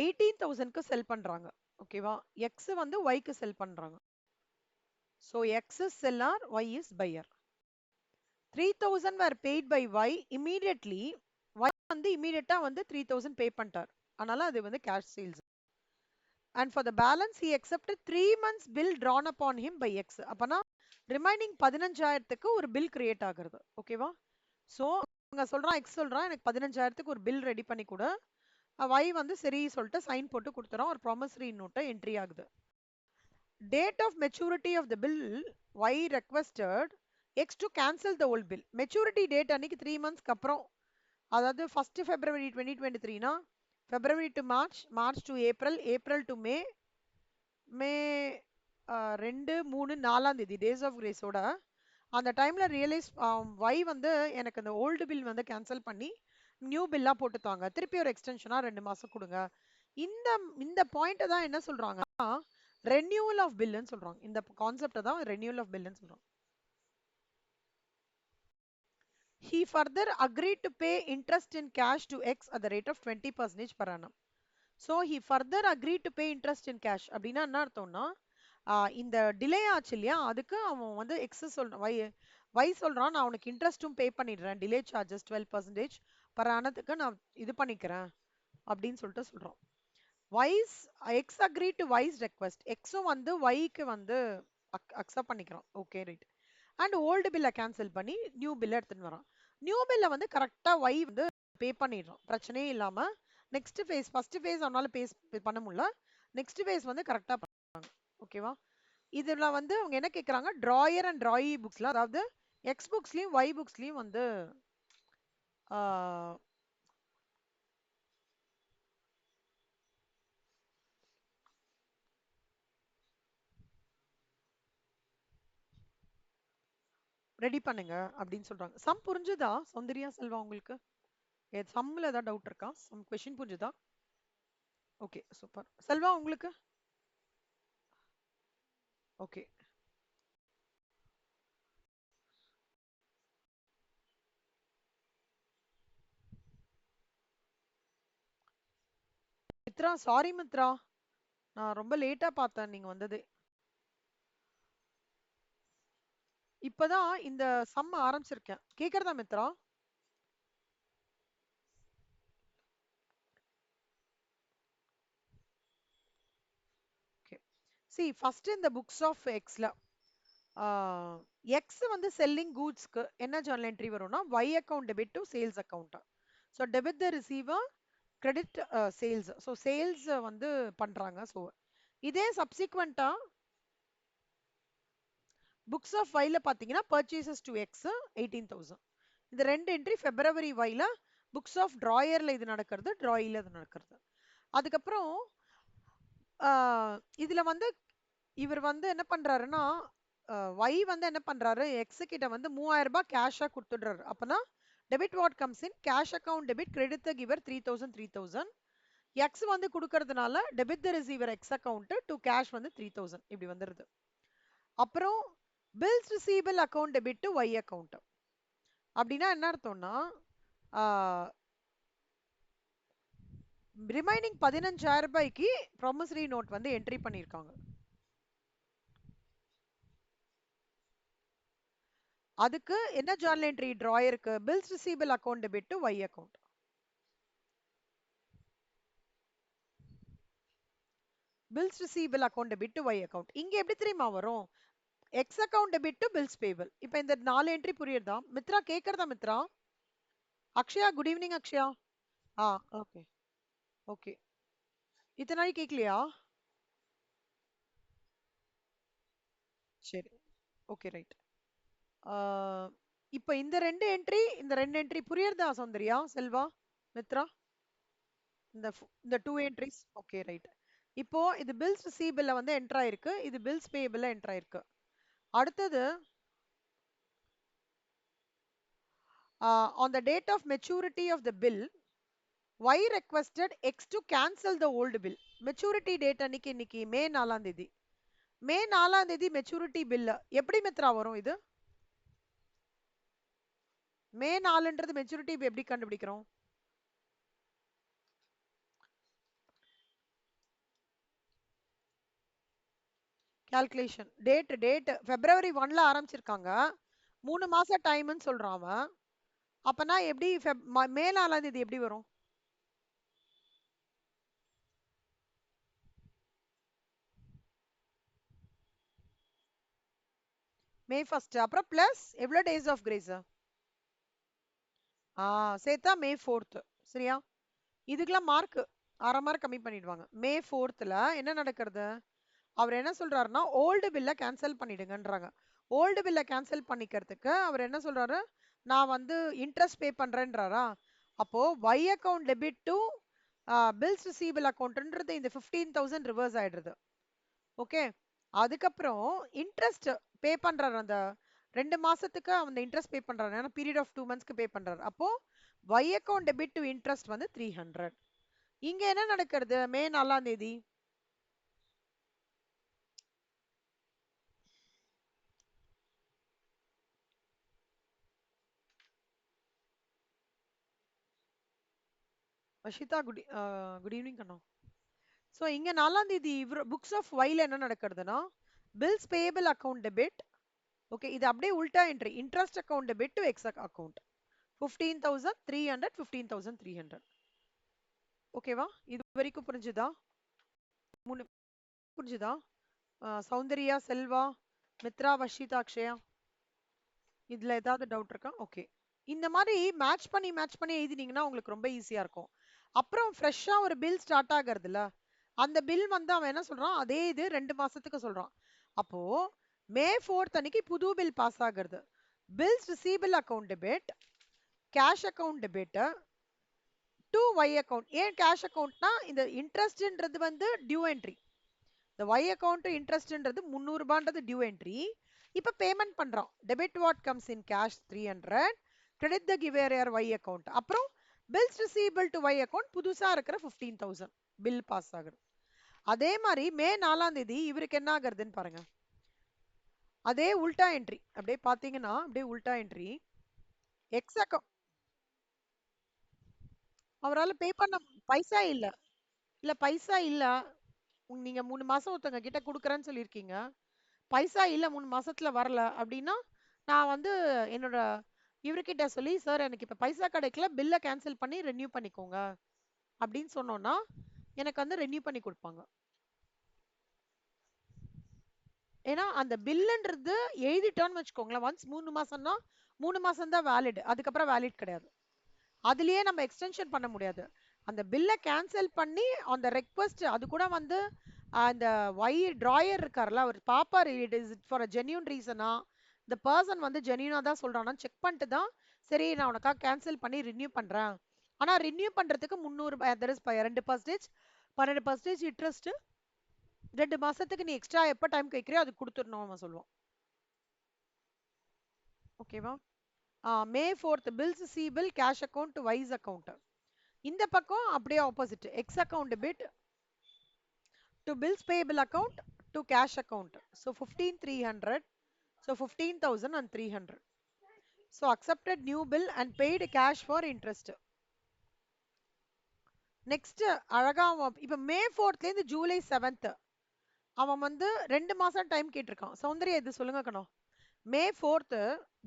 18,000க்கு செல் பண்றாங்க. ஓகேவா? எக்ஸ் வந்து ஒய்க்கு செல் பண்றாங்க. So X is seller, Y is buyer. 3,000 were paid by Y immediately. Y வந்து immediate வந்து 3,000 pay பண்ணிட்டார். அதனால அது வந்து cash sales. And for the balance he accepted 3 months bill drawn upon him by X. அப்பனா remaining 15,000க்கு ஒரு bill create ஆகுறது. ஓகேவா? ஸோ அங்க சொல்றான், எக்ஸ் சொல்றான், எனக்கு 15,000க்கு ஒரு பில் ரெடி பண்ணி கொடு. Y வந்து சரி சொல்லிட்டு சைன் போட்டு கொடுத்துறான். ஒரு ப்ராமிசரி நோட்டை என்ட்ரி ஆகுது. Date of maturity of the bill, Y requested X to cancel the old bill. Maturity date அன்னைக்கு 3 months அப்புறம், அதாவது 1st February 2023னா February to March, March to April, April to May, மே 2, 3, 4ஆம் தேதி days of கிரேஸோட அந்த டைம்ல realise Y வந்து எனக்கு அந்த ஓல்டு பில் வந்து கேன்சல் பண்ணி நியூ பில்லா போட்டுத்தாங்க, திருப்பி ஒரு எக்ஸ்டென்ஷனா 2 மாசம் கொடுங்க. இந்த இந்த பாயிண்ட் தான் என்ன சொல்றாங்கன்னா ரெனியூவல் ஆஃப் பில்லுன்னு சொல்றாங்க. இந்த கான்செப்ட் தான் ரெனியூவல் ஆஃப் பில்லுன்னு சொல்றாங்க. He further agreed to pay interest in cash to X at the rate of 20% per annum. So he further agreed to pay interest in cash. அப்படின்னா என்ன அர்த்தம்னா இந்த டிலே ஆச்சு இல்லையா, அதுக்கு அவன் வந்து எக்ஸ் சொல்றான், வை சொல்றான், நான் உனக்கு இன்ட்ரெஸ்ட்டும் பே பண்ணிடுறேன், டிலே சார்ஜஸ் 12% பர் ஆனத்துக்கு நான் இது பண்ணிக்கிறேன் அப்படின்னு சொல்லிட்டு சொல்றான். Y's X agree to Y's request, எக்ஸும் வந்து ஒய்க்கு வந்து அக்செப்ட் பண்ணிக்கிறான். Okay right. அண்ட் ஓல்டு பில்லை கேன்சல் பண்ணி நியூ பில்லை எடுத்துன்னு வரான். நியூ பில்லை வந்து கரெக்டாக ஒய் வந்து பே பண்ணிடுறான், பிரச்சனையே இல்லாமல். நெக்ஸ்ட் ஃபேஸ், ஃபர்ஸ்ட் ஃபேஸ் அவனால பண்ண முடியல, நெக்ஸ்ட் ஃபேஸ் வந்து கரெக்டாக பண்ணுறாங்க. ஓகேவா? இதில் வந்து அவங்க என்ன கேட்குறாங்க, ட்ராயர் அண்ட் ட்ராயி புக்ஸ்லாம், அதாவது எக்ஸ் புக்ஸ்லையும் ஒய் புக்ஸ்லையும் வந்து ரெடி பண்ணுங்க அப்படின்னு சொல்றாங்க. சம் புரிஞ்சுதா சௌந்தர்யா, செல்வா? உங்களுக்கு சம்மில் ஏதாவது டவுட் இருக்கா? சம் கொஷின் புரிஞ்சுதா? Okay super. செல்வா உங்களுக்கு? ஓகே. மித்ரா, சாரி மித்ரா, நான் ரொம்ப லேட்டா பார்த்தேன் நீங்க வந்தது. இப்பதான் இந்த சம் ஆரம்பிச்சிருக்கேன். கேக்குறதா Mitra? Okay. See, first in the books of Xல எக்ஸ் வந்து செல்லிங் கூட்ஸ்க்கு என்ன ஜர்னல் என்ட்ரி வரும்னா Y account debit to sales account. So debit the receiver, credit sales. So sales வந்து பண்றாங்க. ஸோ இதே சப்சிக்வெண்டா புக்ஸ் ஆஃப் ஒய்ல பார்த்தீங்கன்னா பர்ச்சேசஸ் டு எக்ஸ் 18,000. இந்த ரெண்டு என்ட்ரி ஃபெப்ரவரி ஒய்ல புக்ஸ் ஆஃப் ட்ராயர்ல இது நடக்கிறது, ட்ராயில இது நடக்கிறது. அதுக்கப்புறம் இதுல வந்து இவர் வந்து என்ன பண்றாருன்னா ஒய் வந்து என்ன பண்றாரு, எக்ஸ் கிட்ட வந்து 3,000 ரூபாய் கேஷா கொடுத்துடுறாரு. அப்பனா debit what comes in cash account debit, credit the giver 3,000. X வந்து கொடுக்கறதுனால debit the receiver X account to cash வந்து 3,000 இப்படி வந்துருது. அப்புறம் bills receivable account debit to Y account. அப்படின்னா என்ன அர்த்தம்னா ரிமைனிங் 15,000 ரூபாய்க்கு ப்ராமிசரி நோட் வந்து என்ட்ரி பண்ணியிருக்காங்க. அதுக்கு என்ன ஜர்னல் என்ட்ரி ட்ராயருக்கு bills receivable account debit to Y account. Bills receivable account debit to Y account. இங்க எப்படி தெரியுமா வரும், X account debit to bills payable. இப்போ இந்த 4 என்ட்ரி புரியுறதா மித்ரா? கேக்குறதா Mitra? Akshaya, good evening Akshaya. Okay okay. இத்தனை நாள் கேட்கலையா? சரி ஓகே ரைட். இப்போ இந்த ரெண்டு என்ட்ரி புரியுறதா சௌந்தர்யா, செல்வா, மித்ரா? இந்த 2 என்ட்ரிஸ் ஓகே ரைட். இப்போ இது பில்ஸ் ரிசீவபிள்ல வந்து என்டர் ஆயிருக்கு, இது பில்ஸ் பேபிள்ல என்டர் ஆயிருக்கு. அடுத்தது on the date of maturity of the bill, Y requested X to cancel the old bill. Maturity date அன்னைக்கு இன்னைக்கு மே 4ஆம் தேதி. மே 4ஆம் தேதி மெச்சூரிட்டி பில் எப்படி மித்ரா வரும்? இது மே 4ன்றது மெச்சூரிட்டி எப்படி கண்டுபிடிக்கிறோம்? கால்குலேஷன் டேட் February 1ல ஆரம்பிச்சிருக்காங்க. 3 மாசம் டைம்னு சொல்றான் அவன். அப்பனா எப்படி மே 4ஆம் தேதி எப்படி வரும்? மே 1 அப்புறம் பிளஸ் எவ்வளவு டேஸ் ஆஃப் கிரேஸ்? சேர்த்தா மே 4. சரியா? இதுக்கெல்லாம் மார்க் 1/2 மார்க் கம்மி பண்ணிடுவாங்க. மே 4ல என்ன நடக்கிறது? அவர் என்ன சொல்றாருன்னா ஓல்டு பில்ல கேன்சல் பண்ணிடுங்கன்றாங்க. ஓல்டு பில்ல கேன்சல் பண்ணிக்கிறதுக்கு அவர் என்ன சொல்றாரு? நான் வந்து இன்ட்ரெஸ்ட் பே பண்றேன்றாரா? அப்போ y account debit to bills receivable அக்கவுண்ட்ன்றது இந்த 15,000 ரிவர்ஸ் ஆயிடுறது. ஓகே. அதுக்கப்புறம் இன்ட்ரெஸ்ட் பே பண்றாரு. அந்த 2 மாசத்துக்கு அந்த இன்ட்ரெஸ்ட் பே பண்றாரு. ஏன்னா பீரியட் ஆஃப் 2 மந்த்ஸ்க்கு பே பண்றாரு. அப்போ y account debit to interest வந்து 300. இங்க என்ன நடக்கிறது? மே 4ஆம் தேதி வஷிதா குட் ஈவினிங் கண்ணா. ஸோ இங்க 4ஆம் தேதி புக்ஸ் ஆஃப் ஒய்ல என்ன நடக்கிறதுனா bills payable account debit. Okay, இது அப்படியே உல்டா entry interest account debit to X account 15,300 15,300. ஓகேவா? இது வரைக்கும் புரிஞ்சுதா? மூணு புரிஞ்சுதா? சௌந்தர்யா, செல்வா, மித்ரா, வஷிதா, அக்ஷயா, இதுல ஏதாவது டவுட் இருக்கா? ஓகே. இந்த மாதிரி மேட்ச் பண்ணி எழுதினீங்கன்னா உங்களுக்கு ரொம்ப ஈஸியா இருக்கும். அப்புறம் ஃப்ரெஷ்ஷா ஒரு பில் ஸ்டார்ட் ஆகுறதுல அந்த பில் வந்து அவன் என்ன சொல்றான்? அதே இது 2 மாசத்துக்கு சொல்றான். அப்போ மே 4 அன்னைக்கு புது பில் பாஸ் ஆகுறது. Bills receivable account debit, cash account debit to Y account. ஏன் கேஷ் அக்கவுண்ட்னா இந்த இன்ட்ரெஸ்ட்ன்றது வந்து டியூ என்ட்ரி. இந்த ஒய் அக்கவுண்ட் இன்ட்ரெஸ்ட்ன்றது 300 ரூபான்றது டியூ என்ட்ரி. இப்ப பேமெண்ட் பண்றோம். Debit what comes in cash 300, credit the giver or Y account. அப்புறம் bills receivable to Y account புதுசா இருக்கிற 15,000 பில் பாஸ் ஆகுது. அதே மாதிரி மே 4ஆம் தேதி இவருக்கு என்ன ஆகுறதுன்னு பாருங்க. அதே உல்டா என்ட்ரி அப்படியே பாத்தீங்கன்னா அப்படியே உல்டா என்ட்ரி எக்ஸ் அக்கவுண்ட். அவரால் பே பண்ண பைசா இல்ல. இல்ல பைசா இல்ல. நீங்க 3 மாசம் ஒருத்தங்க கிட்ட குடுக்குறேன்னு சொல்லியிருக்கீங்க. பைசா இல்ல 3 மாசத்துல வரல அப்படின்னா நான் வந்து என்னோட இவர்கிட்ட சொல்லி சார் எனக்கு இப்ப பைசா கிடைக்கல, பில்ல கேன்சல் பண்ணி ரெனியூ பண்ணிக்கோங்க அப்படின்னு சொன்னோம்னா எனக்கு வந்து ரெனியூ பண்ணி கொடுப்பாங்க. ஏன்னா அந்த பில்லுன்றது எழுதிட்டோம்னு வச்சுக்கோங்களேன், ஒன்ஸ் 3 மாசம்னா 3 மாசம் தான் வேலிட், அதுக்கப்புறம் வேலிட் கிடையாது. அதுலயே நம்ம எக்ஸ்டென்ஷன் பண்ண முடியாது. அந்த பில்லை கேன்சல் பண்ணி அந்த ரெக்வஸ்ட் அது கூட வந்து அந்த ஒய் டிராயர் இருக்கார்ல அவர் பாப்பாரு it is for a genuine ரீசனா, இந்த பர்சன் வந்து ஜென்யூனா தான் சொல்றானா செக் பண்ணிட்டு தான் சரி நான் உனக்காக கேன்சல் பண்ணி ரினியூ பண்றேன். ஆனா ரினியூ பண்றதுக்கு 300 2% 12% இன்ட்ரெஸ்ட் 2 மாசத்துக்கு நீ எக்ஸ்ட்ரா எப்ப டைம் கேட்கறியோ அது கொடுத்துடணும் அவன் சொல்லுவான். ஓகேவா? May 4 bills C bill cash account Y's account. இந்த பக்கம் அப்படியே opposite X account debit to bills payable account to cash account. So 15,300. So 15,300. So accepted new bill and paid cash for interest. Next அழகா இப்ப மே 4th July 7th அவன் வந்து 2 மாசம் time கேட்டிருக்கான். சௌந்தர்யா இது சொல்லுங்க கணோ. மே 4th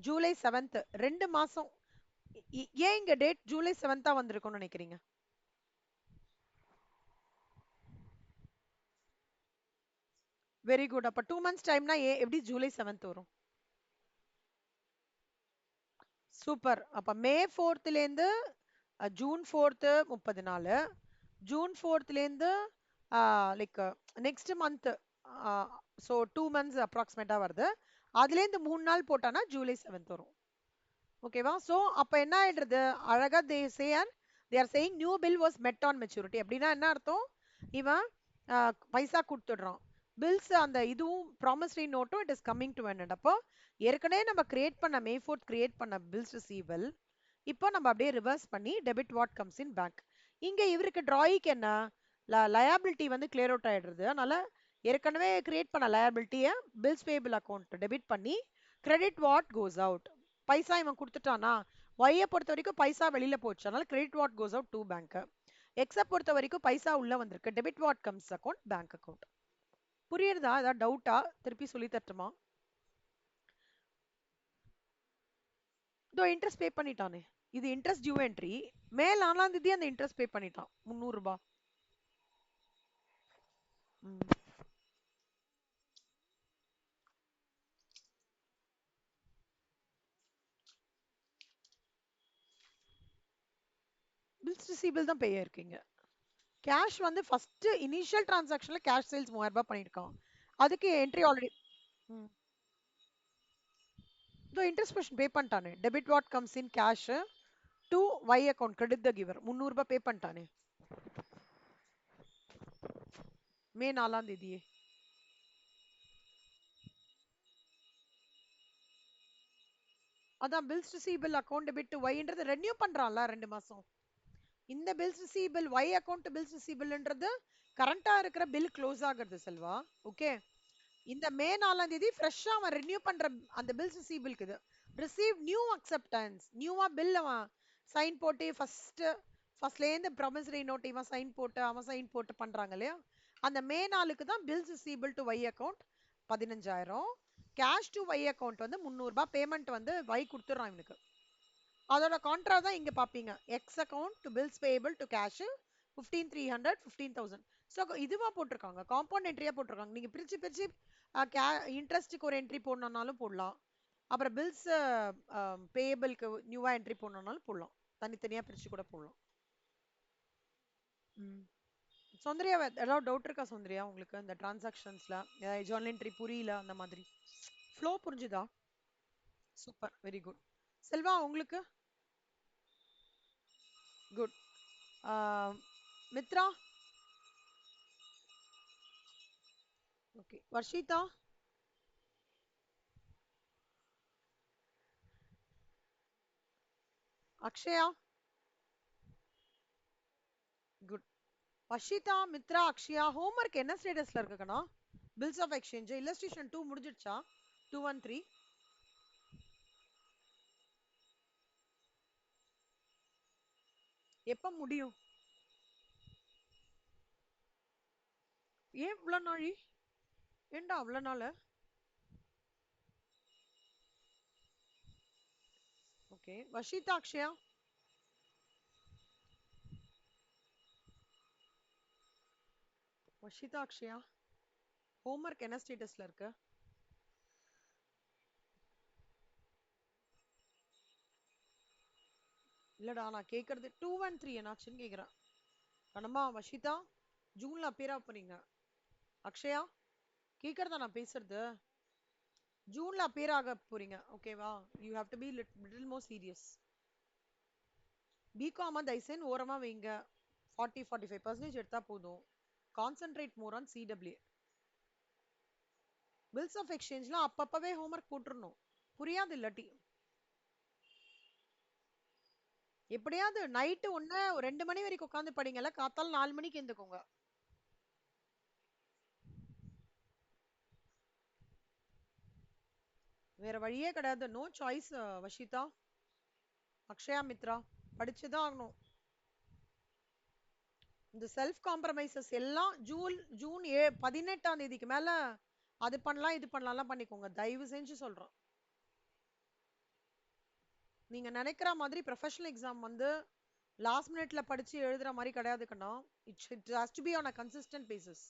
ஜூலை 7th 2 மாசம். ஏன் இங்க டேட் ஜூலை 7th வந்திருக்கும்னு நினைக்கிறீங்க? Very good. அப்ப 2 months டைம்னா எப்படி ஜூலை 7th வரும்? சூப்பர். அப்ப மே 4th ஜூன் 4th 30 நாள், June 4th like next month. So 2 months அப்ராக்சிமேட்டா வருது. அதுலேருந்து 3 நாள் போட்டானா ஜூலை 7th வரும். ஓகேவா? ஸோ அப்ப என்ன ஆயிடுறது? அழகா they are saying new bill was met on maturity. அப்படின்னா என்ன அர்த்தம்? இவன் பைசா கொடுத்துடுறான். பில்ஸ் அந்த இதுவும் ப்ராமிசரி நோட்டும் it is coming to end. அப்போ ஏற்கனவே நம்ம கிரியேட் பண்ண மே 4th கிரியேட் பண்ண பில்ஸ் ரிசீவல் இப்போ நம்ம அப்படியே ரிவர்ஸ் பண்ணி debit what comes in bank. இங்க இவருக்கு டிராயிக்கு என்ன லயபிலிட்டி வந்து கிளியர் அவுட் ஆயிடுறது. அதனால ஏற்கனவே கிரியேட் பண்ண லயபிலிட்டியை பில்ஸ் பேபிள் அக்கௌண்ட் டெபிட் பண்ணி கிரெடிட் வாட் கோஸ் அவுட். பைசா இவன் கொடுத்துட்டானா ஒய்யை பொறுத்த வரைக்கும் பைசா வெளியில போச்சு, அதனால credit what goes out to bank. எக்ஸை பொறுத்த வரைக்கும் பைசா உள்ள வந்திருக்கு, debit what comes account bank account. புரியுறதா? ஏதாவது டவுட்டா? திருப்பி சொல்லி தரட்டுமா? இதோ இன்ட்ரெஸ்ட் பே பண்ணிட்டானே. இது இன்ட்ரெஸ்ட் டியூ என்ட்ரி. மே 4ஆம் தேதி அந்த இன்ட்ரெஸ்ட் பே பண்ணிட்டான். 300 ரூபாய். பில்ஸ் ரிசீவபிள் தான் பே ஆயிருக்கீங்க. கேஷ் வந்து ஃபர்ஸ்ட் இனிஷியல் டிரான்சாக்ஷன்ல கேஷ் சேல்ஸ் 3000 ரூபாய் பண்ணிருக்கான். அதுக்கு என்ட்ரி ஆல்ரெடி இதோ இன்ட்ரெஸ்ட் போர்ஷன் பே பண்ணிட்டானே. Debit what comes in cash to Y account credit the giver 300 ரூபாய் பே பண்ணிட்டானே. மே 4ஆம் தேதியே. அதான் bills receivable account debit to ஒய்ன்றது ரெனியூ பண்றான்ல 2 மாசம். இந்த bills receivable Y account bills ரிசீவபிள்ன்றது கரண்டா இருக்கிற பில் க்ளோஸ் ஆகுறது செல்வா. ஓகே. இந்த மே 4ஆம் தேதி ஃப்ரெஷ்ஷா அவன் ரெனியூ பண்ற அந்த பில்ஸ் ரிசீவபிள்க்கு இது ரிசீவ் நியூ அக்செப்டன்ஸ் நியூவா பில் அவன் சைன் போட்டு ஃபர்ஸ்ட்லேருந்து ப்ராமிசரி நோட் இவன் சைன் போட்டு அவன் சைன் போட்டு பண்றாங்க இல்லையா, அந்த மே 4க்கு தான் bills receivable to Y account 15,000, cash to Y account வந்து 300 ரூபாய் பேமெண்ட் வந்து ஒய் கொடுத்துறான் இவனுக்கு. அதோட கான்ட்ரா தான் இங்க பாப்பீங்க. X account to bills payable to cash 15,300 15,000. So இதுவா போட்டிருக்காங்க, காம்பவுண்ட் என்ட்ரியா போட்டிருக்காங்க. நீங்க பிரிச்சு பிரிச்சு இன்ட்ரெஸ்ட்டுக்கு ஒரு என்ட்ரி போடணும்னாலும் போடலாம். அப்புறம் பில்ஸ் பேயபிள்க்கு நியூவா என்ட்ரி போடணும்னாலும் போடலாம். தனித்தனியா பிரிச்சு கூட போடலாம். சௌந்தர்யா ஏதாவது டவுட் இருக்கா சௌந்தர்யா உங்களுக்கு இந்த டிரான்சாக்ஷன்ஸ்ல? ஜர்னல் என்ட்ரி புரியல அந்த மாதிரி ஃப்ளோ புரிஞ்சுதா? Super, very good. செல்வா உங்களுக்கு? Good. Mitra? Okay. Varshitha? Akshaya? Good. Varshitha, Mitra, Akshaya homework என்ன ஸ்டேட்டஸ்ல இருக்குக்கண்ணா? பில்ஸ் ஆஃப் எக்ஸ்சேஞ்ச் இல்லஸ்ட்ரேஷன் 2 முடிஞ்சிடுச்சா? 213 எப்ப முடியும்? ஏன் இவ்வளவு நாழி? ஏண்டா அவ்வளவு நாள்? ஓகே. வர்ஷிதா, அக்ஷயா? வர்ஷிதா, அக்ஷயா ஹோம்ஒர்க் என்ன ஸ்டேட்டஸ்ல இருக்கு? இல்லடா நான் கேக்குறது 213 என்னாச்சுன்னு கேக்குறேன். கண்ணம்மா வர்ஷிதா ஜூன்ல அப்பியர் ஆக போறீங்க. அக்ஷயா கேக்குறதா நான் பேசுறது? ஜூன்ல அப்பியர் ஆக போறீங்க, ஓகேவா? You have to be little more serious. BCom தயவுசெய்து ஓரமா வைங்க. 40-45% எடுத்தா போதும். Concentrate more on CW. Bills of எக்ஸ்சேஞ்ச்லாம் அப்பப்பவே ஹோம்ஒர்க் போட்டுறணும். புரியாது இல்லாட்டி. எப்படியாவது நைட்டு 2 மணி வரைக்கும் உட்காந்து படிங்கல, காத்தால 4 மணிக்கு எழுந்துக்கோங்க. வேற வழியே கிடையாது. No choice. வஷிதா, அக்ஷயா, மித்ரா படிச்சுதான் ஆகணும். இந்த செல்ஃப் காம்ப்ரமைசஸ் எல்லாம் ஜூன் 18ஆம் தேதிக்கு மேல அது பண்ணலாம் இது பண்ணலாம் பண்ணிக்கோங்க, தயவு செஞ்சு சொல்றோம். நீங்க நினைக்கிற மாதிரி ப்ரொஃபஷனல் எக்ஸாம் வந்து லாஸ்ட் மினிட்ல படிச்சு எழுதுற மாதிரி கிடையாது கண்ணா. It has to be on a consistent basis.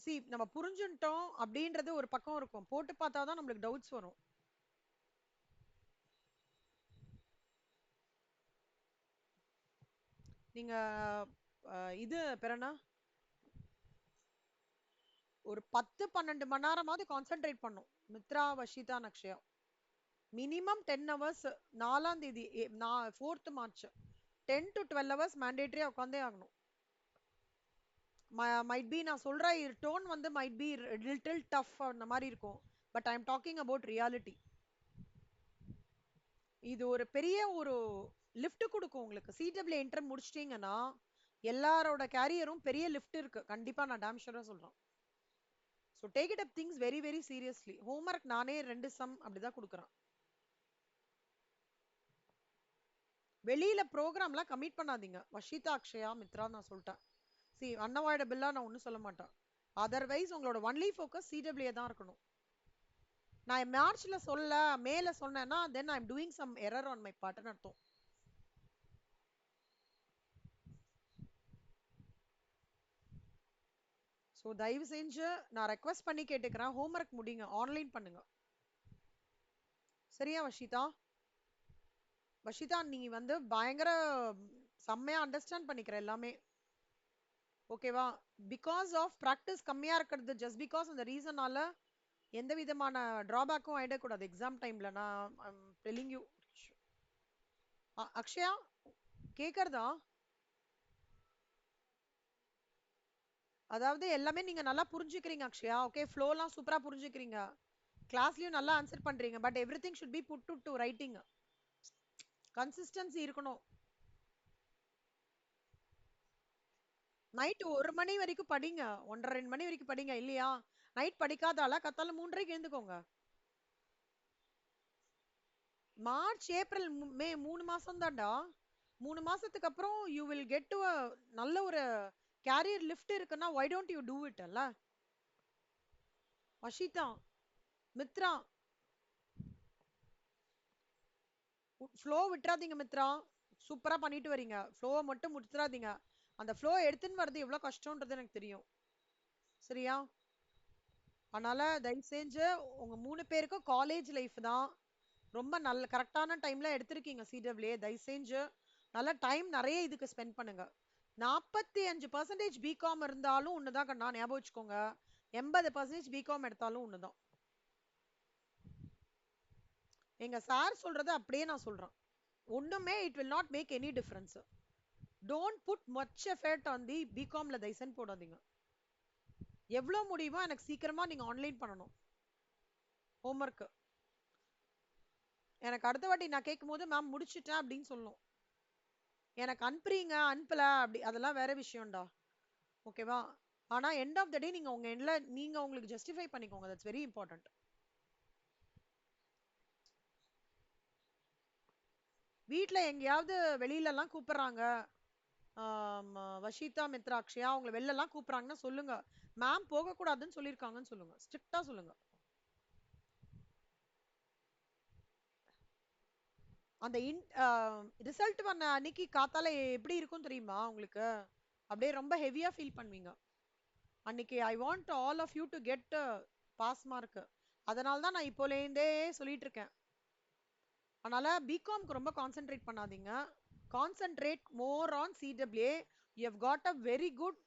See நம்ம புரிஞ்சுட்டோம் அப்படின்றது ஒரு பக்கம் இருக்கும், போட்டு பார்த்தாதான் நம்மளுக்கு டவுட்ஸ் வரும். நீங்க இது பெறனா ஒரு 10-12 மணி நேரமாவது கான்சென்ட்ரேட் பண்ணும். Mitra, Vashitha, Akshaya minimum 10 hours. 4ஆம் தேதி 4th மார்ச் 10 to 12 ஹவர்ஸ் மேண்டேட்டரியா உட்காந்தே ஆகணும். மைட் பி நான் சொல்ற டோன் வந்து மைட் பி லிட்டில் டஃப் அந்த மாதிரி இருக்கும். But I am talking about reality. இது ஒரு பெரிய ஒரு லிஃப்ட் கொடுக்கும் உங்களுக்கு. சிடபிள்யூ என்டர் முடிச்சிட்டீங்கன்னா எல்லாரோட கேரியரும் பெரிய லிஃப்ட் இருக்கு கண்டிப்பா, நான் டேம் ஷூரா சொல்றேன். So take it up things very very seriously. Homework நானே 2 சம் அப்படிதான் கொடுக்குறேன். வெளியில ப்ரோக்ராம்லாம் கமிட் பண்ணாதீங்க வஷிதா, அக்ஷயா, மித்ரா, நான் சொல்லிட்டேன். சி அன்அவாய்டபிளா நான் ஒன்றும் சொல்ல மாட்டேன். அதர்வைஸ் உங்களோட ஒன்லி ஃபோக்கஸ் சிடபிள்யூ தான் இருக்கணும். நான் மார்ச்ல சொல்ல மேல சொன்னேன்னா then I am doing some error on my பார்ட்னு அர்த்தம். ஸோ தயவு செஞ்சு நான் ரெக்வஸ்ட் பண்ணி கேட்டுக்கிறேன், ஹோம்ஒர்க் முடிங்க, ஆன்லைன் பண்ணுங்க. சரியா வஷிதா? வஷிதா நீ வந்து பயங்கர செம்மையா அண்டர்ஸ்டாண்ட் பண்ணிக்கிற எல்லாமே. ஓகேவா? பிகாஸ் ஆஃப் ப்ராக்டிஸ் கம்மியா இருக்கிறது, ஜஸ்ட் பிகாஸ் அந்த ரீசனால எந்த விதமான டிராபேக்கும் ஆயிடக்கூடாது எக்ஸாம் டைம்ல. நான் டெல்லிங் யூ. அக்ஷயா கேக்குறதா? அதாவது எல்லாமே நீங்க நல்லா புரிஞ்சுக்கிறீங்க அக்ஷயா. ஓகே, ஃப்ளோலாம் சூப்பரா புரிஞ்சுக்கிறீங்க, கிளாஸ்லயும் நல்லா ஆன்சர் பண்றீங்க. But everything should be put to writing. Consistency இருக்கணும். நைட் 1 மணி வரைக்கும் படிங்க, 1:30 2 மணி வரைக்கும் படிங்க. இல்லையா நைட் படிக்காதால கத்தால 3:30க்கு எழுந்துக்கோங்க. மார்ச் ஏப்ரல் மே 3 மாசம் தான்டா. 3 மாசத்துக்கு அப்புறம் யூ வில் கெட் டு நல்ல ஒரு கேரியர் லிஃப்ட் இருக்குன்னா why don't you do it அல்ல? அஷிதா, மித்ரா, ஃப்ளோ விட்டுறாதீங்க மித்ரா. சூப்பரா பண்ணிட்டு வரீங்க, ஃப்ளோவை மட்டும் முடிச்சிடாதீங்க. அந்த ஃப்ளோ எடுத்துன்னு வர்றது எவ்வளவு கஷ்டம்ன்றது எனக்கு தெரியும். சரியா? அதனால தயவு செஞ்சு உங்க 3 பேருக்கும் காலேஜ் லைஃப் தான். ரொம்ப நல்ல கரெக்டான டைம்ல எடுத்திருக்கீங்க சிடபிள்யூ. தயவு செஞ்சு நல்ல டைம் நிறைய இதுக்கு ஸ்பெண்ட் பண்ணுங்க. 45% பிகாம் இருந்தாலும் ஒண்ணுதான் கண்ணா, ஞாபகம் வச்சுக்கோங்க. 80% பிகாம் எடுத்தாலும் ஒண்ணுதான். எங்க சார் சொல்றது அப்படியே நான் சொல்றேன். ஒண்ணுமே it will not make any difference. Don't put much effort on the பிகாம்ல தயவுசெய்து போடாதீங்க. எவ்வளவு முடியுமோ எனக்கு சீக்கிரமா நீங்க ஆன்லைன் பண்ணணும் ஹோம்ஒர்க். எனக்கு அடுத்த வாட்டி நான் கேட்கும் போது மேம் முடிச்சிட்டேன் அப்படின்னு சொல்லணும். எனக்கு அனுப்புறீங்க அனுப்பல அப்படி அதெல்லாம் வேற விஷயம்டா. ஓகேவா? ஆனா எண்ட் ஆஃப் த டே நீங்க உங்க எண்ட்ல நீங்க உங்களுக்கு ஜஸ்டிஃபை பண்ணிக்கோங்க. That's very important. வீட்ல எங்கேயாவது வெளியில எல்லாம் கூப்பிடுறாங்க, வஷிதா, மித்ரா, அக்ஷயா அவங்களை வெளில எல்லாம் கூப்பிடுறாங்கன்னா சொல்லுங்க, மேம் போக கூடாதுன்னு சொல்லிருக்காங்கன்னு சொல்லுங்க, ஸ்ட்ரிக்டா சொல்லுங்க. அந்த ரிசல்ட் வந்த அன்னைக்கு காத்தால எப்படி இருக்கும் தெரியுமா உங்களுக்கு? அப்படியே ரொம்ப ஹெவியா ஃபீல் பண்ணுவீங்க அன்னைக்கு. I want all of you to get pass mark. அதனால தான் நான் இப்போலேருந்தே சொல்லிட்டு இருக்கேன். அதனால பிகாம்க்கு ரொம்ப கான்சென்ட்ரேட் பண்ணாதீங்க. Concentrate more on CW. You have got a very good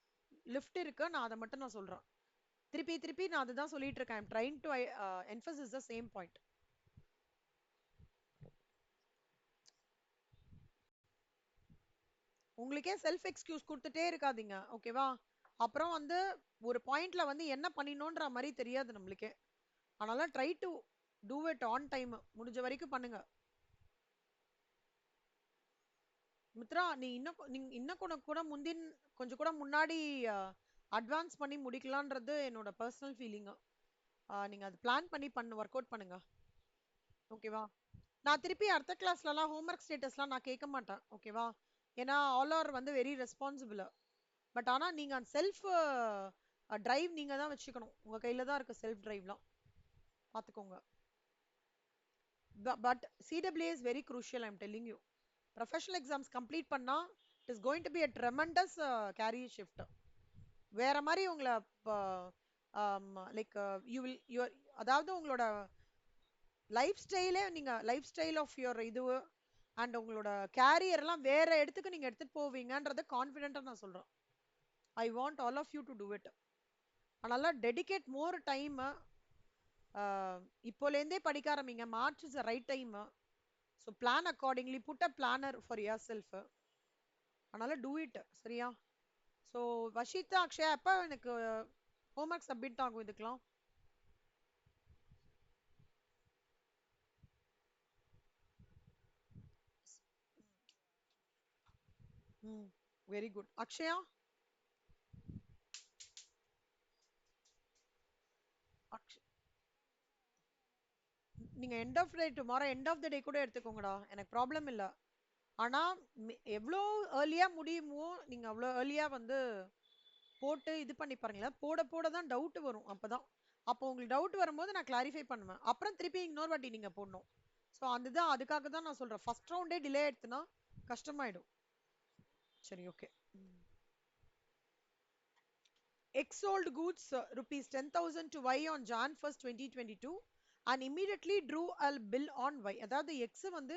lift இருக்கு. நான் அதை மட்டும் நான் சொல்றேன். திருப்பி திருப்பி நான் அதுதான் சொல்லிட்டு இருக்கேன். I'm trying to emphasis the same point. உங்களுக்கே செல்ஃப் எக்ஸ்கியூஸ் கொடுத்துட்டே இருக்காதீங்க. ஓகேவா? அப்புறம் வந்து ஒரு பாயிண்ட்ல வந்து என்ன பண்ணினோன்ற மாதிரி தெரியாது நம்மளுக்கே. அதனால try to do it on time. முடிஞ்ச வரைக்கும் பண்ணுங்க. மித்ரா நீ இன்னும் கூட கூட முந்தின் கொஞ்சம் கூட முன்னாடி அட்வான்ஸ் பண்ணி முடிக்கலான்றது என்னோட பர்சனல் ஃபீலிங். நீங்க அது பிளான் பண்ணி ஒர்க் அவுட் பண்ணுங்க. ஓகேவா? நான் திருப்பி அடுத்த கிளாஸ்லலாம் ஹோம்ஒர்க் ஸ்டேட்டஸ்லாம் நான் கேட்க மாட்டேன். ஓகேவா? ஏன்னா ஆல் ஆர் வந்து வெரி ரெஸ்பான்சிபிள். பட் ஆனா நீங்க அந்த செல்ஃப் டிரைவ் நீங்க தான் வச்சுக்கணும். உங்க கையில தான் இருக்கு செல்ஃப் டிரைவ்லாம். பாத்துக்கோங்க. But CW is very crucial, I'm telling you. Professional exams complete பண்ணா it is going to be a tremendous career shift. வேற மாதிரி உங்களை லைக் யூ வில் யுவர், அதாவது உங்களோட லைஃப் ஸ்டைலே, நீங்க லைஃப் ஸ்டைல் ஆஃப் யுவர் இது அண்ட் உங்களோட கேரியர் எல்லாம் வேற இடத்துக்கு நீங்க எடுத்துட்டு போவீங்கன்றத கான்ஃபிடென்ட்டா நான் சொல்றேன். I want all of you to do it. அதனால டெடிகேட் மோர் டைம். இப்போலேருந்தே படிக்க ஆரம்பிங்க. March is right time. So plan accordingly, put a planner for yourself. அதனால டூ இட். சரியா? ஸோ வஷிதா, அக்ஷயா எப்போ எனக்கு ஹோம்ஒர்க் சப்மிட் ஆகும் இதுக்கெல்லாம்? ம், வெரி குட். அக்ஷயா? நீங்க end of day tomorrow end of the day கூட எடுத்துக்கோங்கடா, எனக்கு ப்ராப்ளம் இல்ல. ஆனா எவ்வளோ ஏர்லியா முடியுமோ நீங்க அவ்வளோ ஏர்லியா வந்து போட்டு இது பண்ணி பாருங்களேன். போட போட தான் டவுட் வரும். அப்பதான் அப்போ உங்களுக்கு டவுட் வரும்போது நான் கிளாரிஃபை பண்ணுவேன். அப்புறம் திருப்பி இன்னொரு வாட்டி நீங்க போடணும். ஸோ அதுதான் அதுக்காக தான் நான் சொல்றேன். ஃபர்ஸ்ட் ரவுண்டே டிலே ஆயிடுச்சுன்னா கஷ்டமாயிடும். சரி, okay. X sold goods rupees 10,000 to Y on Jan 1st 2022 and immediately drew a bill on Y. அதாவது X வந்து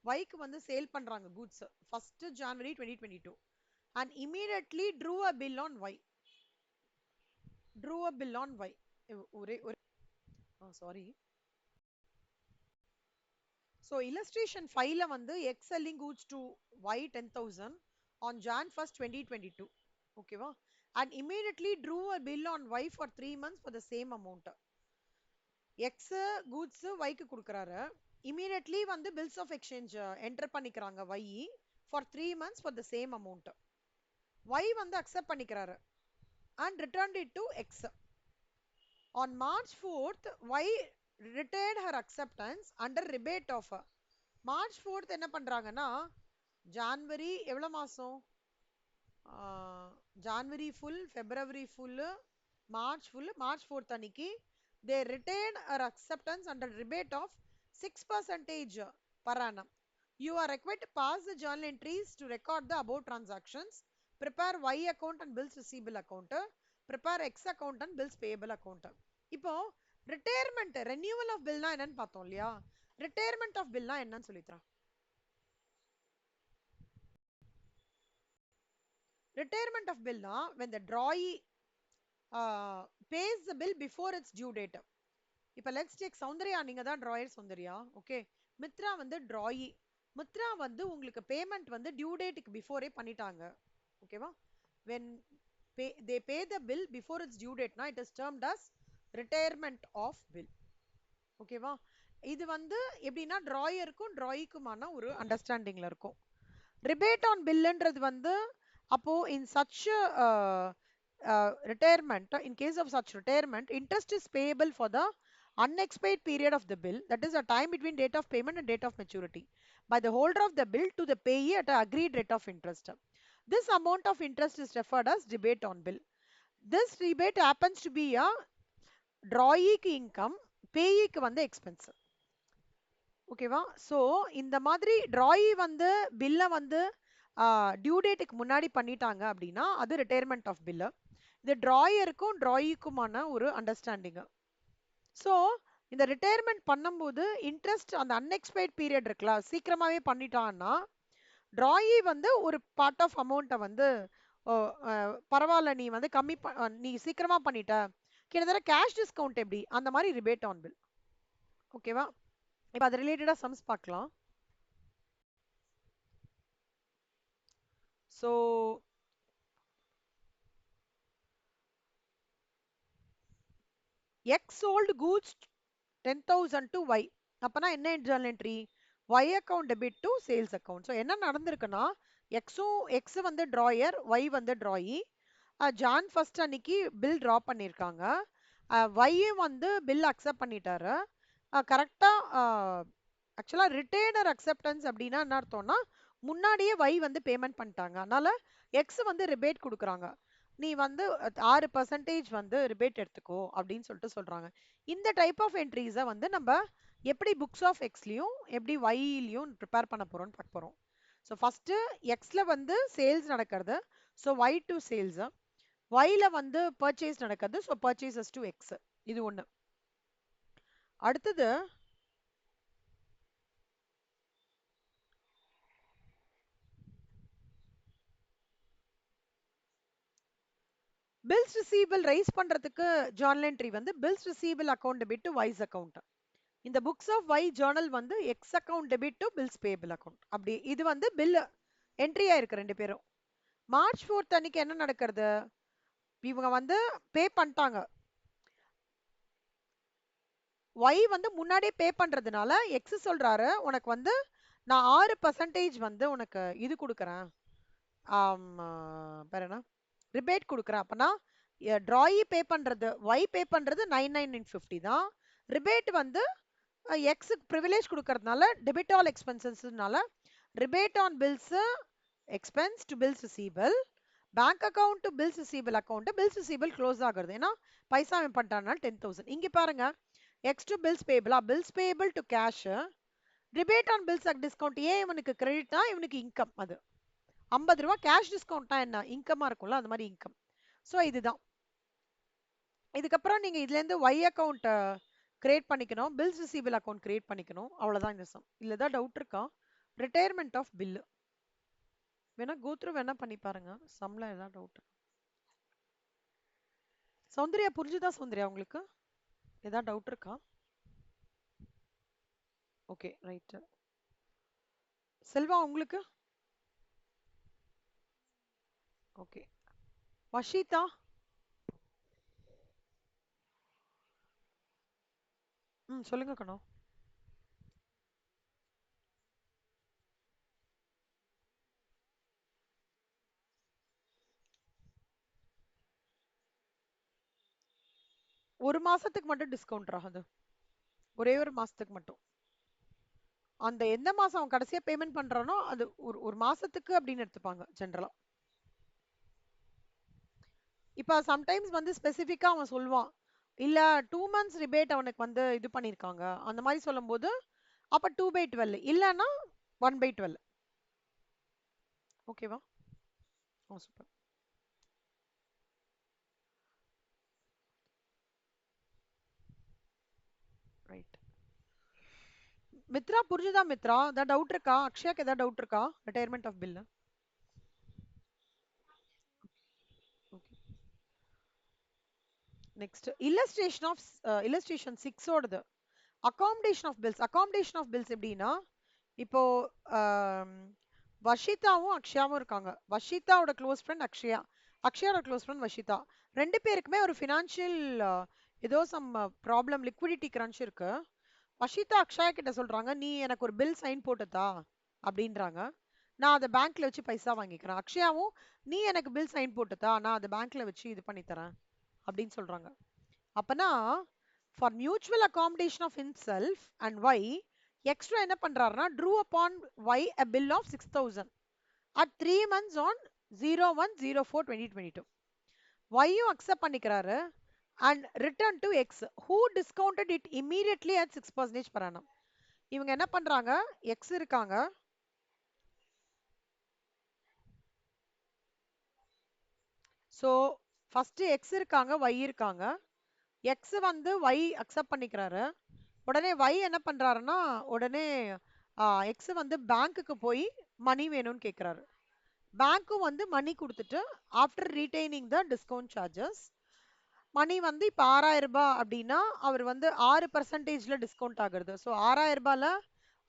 Yக்கு வந்து சேல் பண்றாங்க goods 1st January 2022 and immediately drew a bill on Y. Drew a bill on Y. ஒரே ஒரு sorry. So illustration 5ல வந்து X selling goods to Y 10,000 on Jan 1st 2022. ஓகேவா? And immediately drew a bill on Y for 3 months for the same amount. X goods Yக்கு கொடுக்கறாரு. Immediately வந்து bills of exchange enter பண்ணிக்கிறாங்க Y for 3 months for the same amount. Y வந்து accept பண்ணிக்கிறாரு and returned it to X. On March 4th, Y retained her acceptance under rebate offer. March 4th என்ன பண்றாங்கன்னா January எவ்வளவு மாசம்? January full, February full, March full, March 4th அன்னைக்கு they retained her acceptance under rebate of 6% per annum. You are required to pass the journal entries to record the above transactions. Prepare Y account and bills receivable account. Prepare X account and bills payable account. இப்போ retirement renewal of பில்னா என்னன்னு பார்த்தோம் இல்லையா? Retirement of பில்னா என்னன்னு சொல்லித்தரேன். Retirement of bill na when the drawee pays the bill before its due date. இப்ப let's take Soundarya, நீங்க தான் drawer Soundarya. Okay, Mitra வந்து drawee. மித்ரா வந்து உங்களுக்கு பேமெண்ட் வந்து டியூ டேட்டுக்கு பிஃபோரே பண்ணிட்டாங்க. ஓகேவா? when they pay the bill before its due date na it is termed as retirement of bill. ஓகேவா? இது வந்து எப்படின்னா டிராயருக்கும் டிராயிக்குமான ஒரு அண்டர்ஸ்டாண்டிங்ல இருக்கும். ரிபேட் ஆன் பில்ன்றது வந்து அப்போ in such retirement, in case of such retirement, interest is payable for the unexpired period of the bill, that is a time between date of payment and date of maturity, by the holder of the bill to the payee at an agreed rate of interest. This amount of interest is referred as rebate on bill. This rebate happens to be a drawee income, payee வந்து expense. ஓகேவா? So இந்த மாதிரி drawee வந்து பில்லை வந்து due டேட்டுக்கு முன்னாடி பண்ணிட்டாங்க அப்படின்னா அது ரிட்டையர்மெண்ட் ஆஃப் பில்லு. இது டிராயருக்கும் டிராயிக்குமான ஒரு அண்டர்ஸ்டாண்டிங்கு. ஸோ இந்த ரிட்டையர்மெண்ட் பண்ணும்போது இன்ட்ரெஸ்ட் அந்த அன்எக்ஸ்பைர்ட் பீரியட் இருக்குல்ல, சீக்கிரமாவே பண்ணிட்டான்னா டிராயி வந்து ஒரு பார்ட் ஆஃப் அமௌண்ட்டை வந்து பரவாயில்ல நீ வந்து நீ சீக்கிரமா பண்ணிட்ட, கிட்டத்தட்ட கேஷ் டிஸ்கவுண்ட் எப்படி அந்த மாதிரி ரிபேட் ஆன் பில். ஓகேவா? இப்போ அது ரிலேட்டடா சம்ஸ் பார்க்கலாம். So X sold goods 10,000 to Y. அப்பனா என்ன journal entry? Y account debit to sales account. So என்ன நடந்திருக்குன்னா X வந்து டிராயர், Y வந்து டிராயி. ஜான் ஃபர்ஸ்ட் அன்னைக்கு பில் ட்ரா பண்ணியிருக்காங்க. Y வந்து பில் அக்செப்ட் பண்ணிட்டாரு. கரெக்டாக ஆக்சுவலாக ரிட்டைனர் அக்செப்டன்ஸ் அப்படின்னா என்ன அர்த்தம்னா முன்னாடியே Y வந்து பேமெண்ட் பண்ணிட்டாங்க. அதனால X வந்து ரிபேட் கொடுக்குறாங்க. நீ வந்து 6% வந்து ரிபேட் எடுத்துக்கோ அப்படின்னு சொல்லிட்டு சொல்றாங்க. இந்த டைப் ஆஃப் என்ட்ரிஸை வந்து நம்ம எப்படி புக்ஸ் ஆஃப் எக்ஸ்லையும் எப்படி ஒய்லையும் ப்ரிப்பேர் பண்ண போறோம்னு பார்க்க போறோம். ஸோ ஃபர்ஸ்ட் எக்ஸ்ல வந்து சேல்ஸ் நடக்கிறது, ஸோ ஒய் டு சேல்ஸ். ஒய்ல வந்து பர்ச்சேஸ் நடக்கிறது, ஸோ பர்ச்சேசஸ் டு எக்ஸ். இது ஒன்று. அடுத்தது பில்ஸ் ரிசீவபிள் ரைஸ் பண்றதுக்கு ஜர்னல் என்ட்ரி வந்து bills receivable account debit to Y's account. இந்த புக்ஸ் ஆஃப் ஒய் ஜர்னல் வந்து X account debit to bills payable account. அப்படி இது வந்து பில் என்ட்ரி ஆயிருக்கு ரெண்டு பேரும். மார்ச் 4th அன்னைக்கு என்ன நடக்கிறது? இவங்க வந்து பே பண்ணிட்டாங்க. ஒய் வந்து முன்னாடியே பே பண்றதுனால எக்ஸ் சொல்றாரு உனக்கு வந்து நான் 6% வந்து உனக்கு இது கொடுக்குறேன், வேற என்ன ரிபேட் கொடுக்குறேன். அப்பனா டிராயி பே பண்றது, ஒய் பே பண்றது 9,950 தான். ரிபேட் வந்து எக்ஸுக்கு ப்ரிவிலேஜ் கொடுக்கறதுனால டெபிட் ஆல் எக்ஸ்பென்சஸ்னால rebate on bills expense to bills receivable bank account to bills receivable account bills receivable close ஆகுறது ஏன்னா பைசா அவன் பண்ணிட்டான்னா 10,000 இங்க பாருங்க எக்ஸ் டு பில்ஸ் பேபிளா bills payable to cash rebate on bills at discount ஏன் இவனுக்கு கிரெடிட்னா இவனுக்கு இன்கம் அது 50 ரூபா கேஷ் டிஸ்கவுண்ட்னா என்ன இன்கமா இருக்கும்ல அந்த மாதிரி இன்கம் ஸோ இதுதான் இதுக்கப்புறம் நீங்க இதுல இருந்து ஒய் அக்கௌண்ட் கிரியேட் பண்ணிக்கணும் பில்ஸ் ரிசீவபிள் அக்கௌண்ட் கிரியேட் பண்ணிக்கணும் அவ்வளவுதான் இந்த சம் இல்ல தான் டவுட் இருக்கா ரிட்டையர்மெண்ட் ஆஃப் பில் வேணா கோத்ரூ வேணா பண்ணி பாருங்க சம்ல ஏதாவது டவுட் சௌந்தர்யா புரிஞ்சுதா சௌந்தர்யா உங்களுக்கு ஏதாவது டவுட் இருக்கா ஓகே ரைட் செல்வா உங்களுக்கு ஓகே வஷிதா சொல்லுங்க கண்ணா ஒரு மாசத்துக்கு மட்டும் டிஸ்கவுண்ட் ஆகுது ஒரே ஒரு மாசத்துக்கு மட்டும் அந்த எந்த மாசம் அவன் கடைசியா பேமெண்ட் பண்றானோ அது ஒரு மாசத்துக்கு அப்படின்னு எடுத்துப்பாங்க ஜென்ரலா இப்ப சம்டைம்ஸ் வந்து ஸ்பெசிஃபிக்கா அவன் சொல்லுவான் இல்ல 2 months ரிபேட் அவனுக்கு வந்து இது பண்ணிருக்காங்க அந்த மாதிரி சொல்லும் போது அப்ப 2/12 இல்லன்னா 1/12 ஓகேவா ஓ சூப்பர் ரைட் மித்ரா புரிஞ்சுதா மித்ரா ஏதாவது டவுட் இருக்கா அக்ஷயாக்கு ஏதாவது டவுட் இருக்கா retirement of bill okay next illustration 6 ஓடது accommodation ஆஃப் பில்ஸ் எப்படின்னா இப்போ வஷிதாவும் அக்ஷயாவும் இருக்காங்க வஷிதாவோட க்ளோஸ் ஃப்ரெண்ட் அக்ஷயா அக்ஷயாவோட க்ளோஸ் ஃப்ரெண்ட் வஷிதா ரெண்டு பேருக்குமே ஒரு ஃபினான்ஷியல் ஏதோ சம் ப்ராப்ளம் லிக்விடிட்டி கிரன்ச் இருக்கு வஷிதா அக்ஷயா கிட்ட சொல்றாங்க நீ எனக்கு ஒரு பில் சைன் போட்டுதா அப்படின்றாங்க நான் அதை பேங்க்ல வச்சு பைசா வாங்கிக்கிறேன் அக்ஷயாவும் நீ எனக்கு பில் சைன் போட்டுதா நான் அதை பேங்க்ல வச்சு இது பண்ணி தரேன் அப்படின்னு சொல்றாங்க அப்பனா for mutual accommodation of himself and Y extra என்ன பண்றாருன்னா drew upon Y a bill of 6,000 at 3 months on 01/04/2022 ஒய்யும் அக்செப்ட் பண்ணிக்கிறாரு and return to X who discounted it immediately at 6% per annum இவங்க என்ன பண்றாங்க எக்ஸ் இருக்காங்க ஸோ ஃபர்ஸ்ட் எக்ஸ் இருக்காங்க Y இருக்காங்க எக்ஸ் வந்து ஒய் அக்செப்ட் பண்ணிக்கிறாரு உடனே ஒய் என்ன பண்றாருன்னா உடனே எக்ஸ் வந்து பேங்க்குக்கு போய் மணி வேணும்னு கேட்குறாரு பேங்க்கும் வந்து மணி கொடுத்துட்டு ஆஃப்டர் ரீடைனிங் த டிஸ்கவுண்ட் சார்ஜஸ் மணி வந்து இப்போ 6,000 ரூபாய் அப்படின்னா அவர் வந்து 6% டிஸ்கவுண்ட் ஆகுறது ஸோ 6,000 ரூபாயில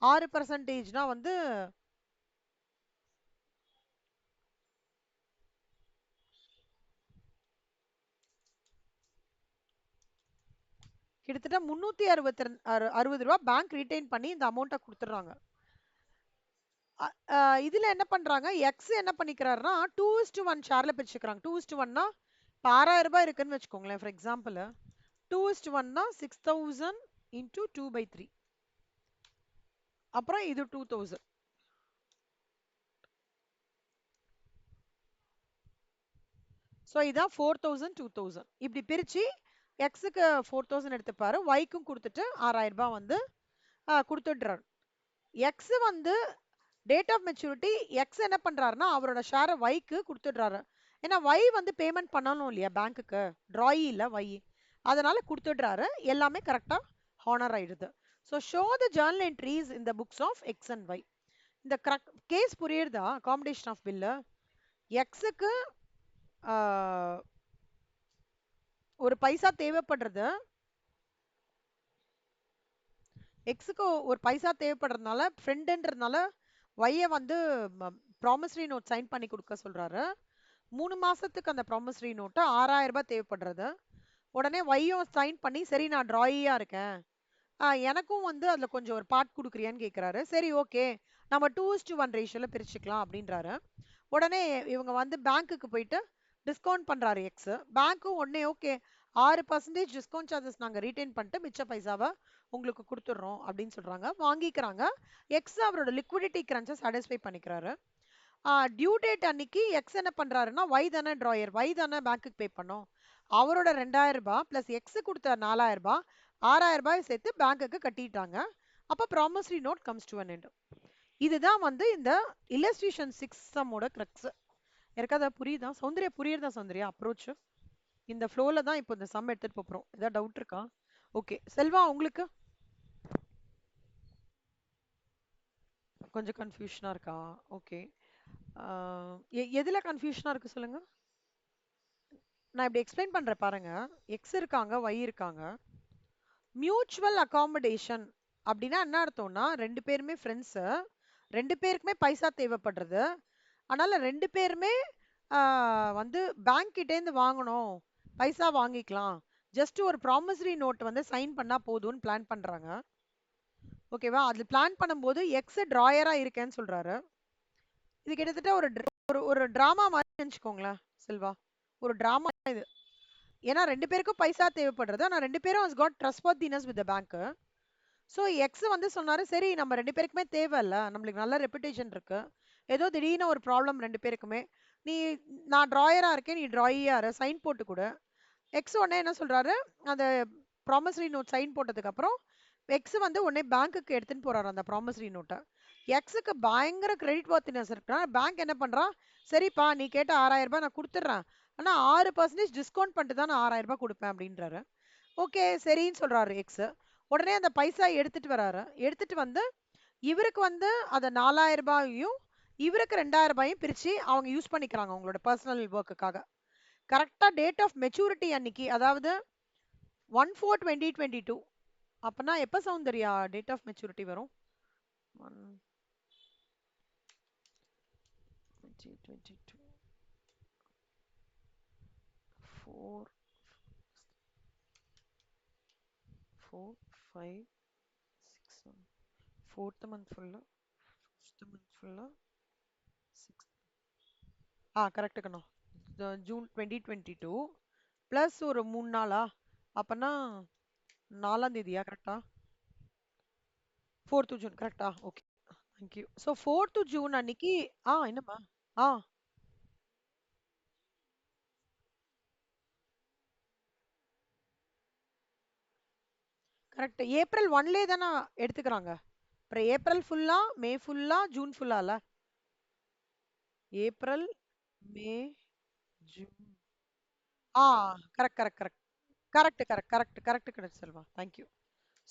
6%னா வந்து கிட்டத்தட்ட 360 ரூபாய் பேங்க் ரீடைன் பண்ணி இந்த அமௌண்ட்டை கொடுத்துட்றாங்க இதுல என்ன பண்றாங்க எக்ஸ் என்ன பண்ணிக்கிறாருன்னா 2:1 ஷேர்ல பிரிச்சுக்கிறாங்க 2:1னா இப்போ 6,000 ரூபாய் இருக்குன்னு வச்சுக்கோங்களேன் ஃபார் எக்ஸாம்பிள் 2:1னா 6,000 இன்டூ 2/3 அப்புறம் இது 2,000 ஸோ இதான் 4,000 2,000 இப்படி பிரிச்சு எக்ஸுக்கு 4,000 எடுத்துப்பாரு ஒய்க்கும் கொடுத்துட்டு 6,000 ரூபாய் வந்து கொடுத்துடுறாரு எக்ஸ் வந்து டேட் ஆஃப் மெச்சூரிட்டி எக்ஸ் என்ன பண்றாருன்னா அவரோட ஷேரை ஒய்க்கு கொடுத்துடுறாரு ஏன்னா ஒய் வந்து பேமெண்ட் பண்ணணும் இல்லையா பேங்க்குக்கு ட்ராயி இல்லை ஒய் அதனால கொடுத்துடுறாரு எல்லாமே கரெக்டா ஹானர் ஆயிடுது so show the journal entries இந்த books of X and Y இந்த கேஸ் புரியுறதா அகாமடேஷன் ஆஃப் பில்லு எக்ஸுக்கு ஒரு பைசா தேவைப்படுறது எக்ஸுக்கு ஒரு பைசா தேவைப்படுறதுனால ஃப்ரெண்டுன்றதுனால ஒய்யை வந்து ப்ராமிசரி நோட் சைன் பண்ணி கொடுக்க சொல்றாரு 3 மாசத்துக்கு அந்த ப்ராமிசரி நோட்டு 6,000 ரூபாய் தேவைப்படுறது உடனே ஒய்யும் சைன் பண்ணி சரி நான் ட்ராயியா இருக்கேன் எனக்கும் வந்து அதுல கொஞ்சம் ஒரு பார்ட் கொடுக்குறியான்னு கேட்குறாரு சரி ஓகே நம்ம 2:1 ரேஷியோல பிரிச்சுக்கலாம் அப்படின்றாரு உடனே இவங்க வந்து பேங்க்குக்கு போயிட்டு டிஸ்கவுண்ட் பண்றாரு எக்ஸ் பேங்க்கும் உடனே ஓகே 6% டிஸ்கவுண்ட் சார்ஜஸ் நாங்க ரீடைன் பண்ணிட்டு மிச்ச பைசாவை உங்களுக்கு கொடுத்துட்றோம் அப்படின்னு சொல்றாங்க. வாங்கிக்கிறாங்க. எக்ஸ் அவரோட லிக்விடிட்டி கிரன்ச்சை சாட்டிஸ்ஃபை பண்ணிக்கிறாரு. டியூ டேட் அன்னைக்கு எக்ஸ் என்ன பண்றாருன்னா ஒய் தானே ட்ராயர், ஒய் தானே பேங்க்குக்கு பே பண்ணோம். அவரோட 2000 ரூபாய் பிளஸ் எக்ஸ் கொடுத்த 4000 ரூபாய் 6000 ரூபாய் சேர்த்து பேங்க்குக்கு கட்டிட்டாங்க. அப்ப promissory note comes to an end. இதுதான் வந்து இந்த இல்லஸ்ட்ரேஷன் 6 சம்மோட கிரக்ஸ். எனக்காக புரியுதா சௌந்தர்யா? புரியுறதா சௌந்தர்யா அப்ரோச்? இந்த ஃப்ளோல தான் இப்போ இந்த சம் எடுத்துட்டு போறோம். ஏதாவது டவுட் இருக்கா? ஓகே செல்வா, உங்களுக்கு கொஞ்சம் கன்ஃபியூஷனா இருக்கா? ஓகே. எதுல கன்ஃபியூஷனா இருக்கு சொல்லுங்க. நான் இப்படி எக்ஸ்பிளைன் பண்றேன் பாருங்க. எக்ஸ் இருக்காங்க, ஒய் இருக்காங்க. மியூச்சுவல் அகாமடேஷன் அப்படின்னா என்ன அர்த்தம்னா, ரெண்டு பேருமே ஃப்ரெண்ட்ஸ், ரெண்டு பேருக்குமே பைசா தேவைப்படுறது. அதனால ரெண்டு பேருமே வந்து பேங்க் கிட்டேருந்து வாங்கணும், பைசா வாங்கிக்கலாம், ஜஸ்ட் ஒரு ப்ராமிசரி நோட் வந்து சைன் பண்ணா போதும்னு பிளான் பண்றாங்க. ஓகேவா? அது பிளான் பண்ணும்போது எக்ஸ் டிராயரா இருக்கேன்னு சொல்றாரு. இது கிட்டத்தட்ட ஒரு ஒரு டிராமா மாதிரி நினைச்சுக்கோங்களேன் செல்வா. ஒரு டிராமா இது. ஏன்னா ரெண்டு பேருக்கும் பைசா தேவைப்படுறது. ஆனா ரெண்டு பேரும் has got trustworthiness with the bank. So X வந்து சொன்னாரு, சரி நம்ம ரெண்டு பேருக்குமே தேவையில்ல, நம்மளுக்கு நல்ல ரெப்புடேஷன் இருக்கு, ஏதோ திடீர்னு ஒரு ப்ராப்ளம் ரெண்டு பேருக்குமே, நீ நான் டிராயரா இருக்கேன், நீ டிராயியா சைன் போட்டு கொடு. எக்ஸ் உடனே என்ன சொல்றாரு, அந்த ப்ராமிசரி நோட் சைன் போட்டதுக்கு அப்புறம் எக்ஸ் வந்து உடனே பேங்க்குக்கு எடுத்துன்னு போறாரு அந்த ப்ராமிசரி நோட்டை. எக்ஸுக்கு பயங்கர கிரெடிட் வர்த்தினஸ் இருக்குன்னா பேங்க் என்ன பண்றா, சரிப்பா நீ கேட்ட 6000 ரூபாய் நான் கொடுத்துட்றேன், ஆனா 6% டிஸ்கவுண்ட் பண்ணிட்டு தான் நான் 6000 ரூபாய் கொடுப்பேன் அப்படின்றாரு. ஓகே சரின்னு சொல்றாரு எக்ஸ். உடனே அந்த பைசா எடுத்துட்டு வராரு. எடுத்துட்டு வந்து இவருக்கு வந்து அந்த 4000 ரூபாயும் இவருக்கு 2000 ரூபாயும் பிரிச்சு அவங்க யூஸ் பண்ணிக்கிறாங்க அவங்களோட பர்சனல் ஒர்க்குக்காக. கரெக்டா டேட் ஆஃப் மெச்சூரிட்டி அன்னைக்கு, அதாவது 1/4/2022. அப்பனா எப்ப சௌந்தர்யா டேட் ஆஃப் மெச்சூரிட்டி வரும்? 1/2022 4 4 5 6 4th month ஃபுல்லா 5th month ஃபுல்லா 6. கரெக்ட் கண்ணா. ஜூன் 2022 பிளஸ் ஒரு 3 நாளா, அப்பனா 4ஆம் தேதியா? கரெக்டா? 4th ஜூன் கரெக்டா? Okay thank you. So 4th June அன்னைக்கு என்னம்மா? ஆ கரெக்ட். ஏப்ரல் 1லே தானே எடுத்துக்கிறாங்க. அப்புறம் ஏப்ரல் ஃபுல்லா, மே ஃபுல்லா, ஜூன் ஃபுல்லால? April, May, June. Ah correct correct correct correct correct correct correct correct Selva, thank you.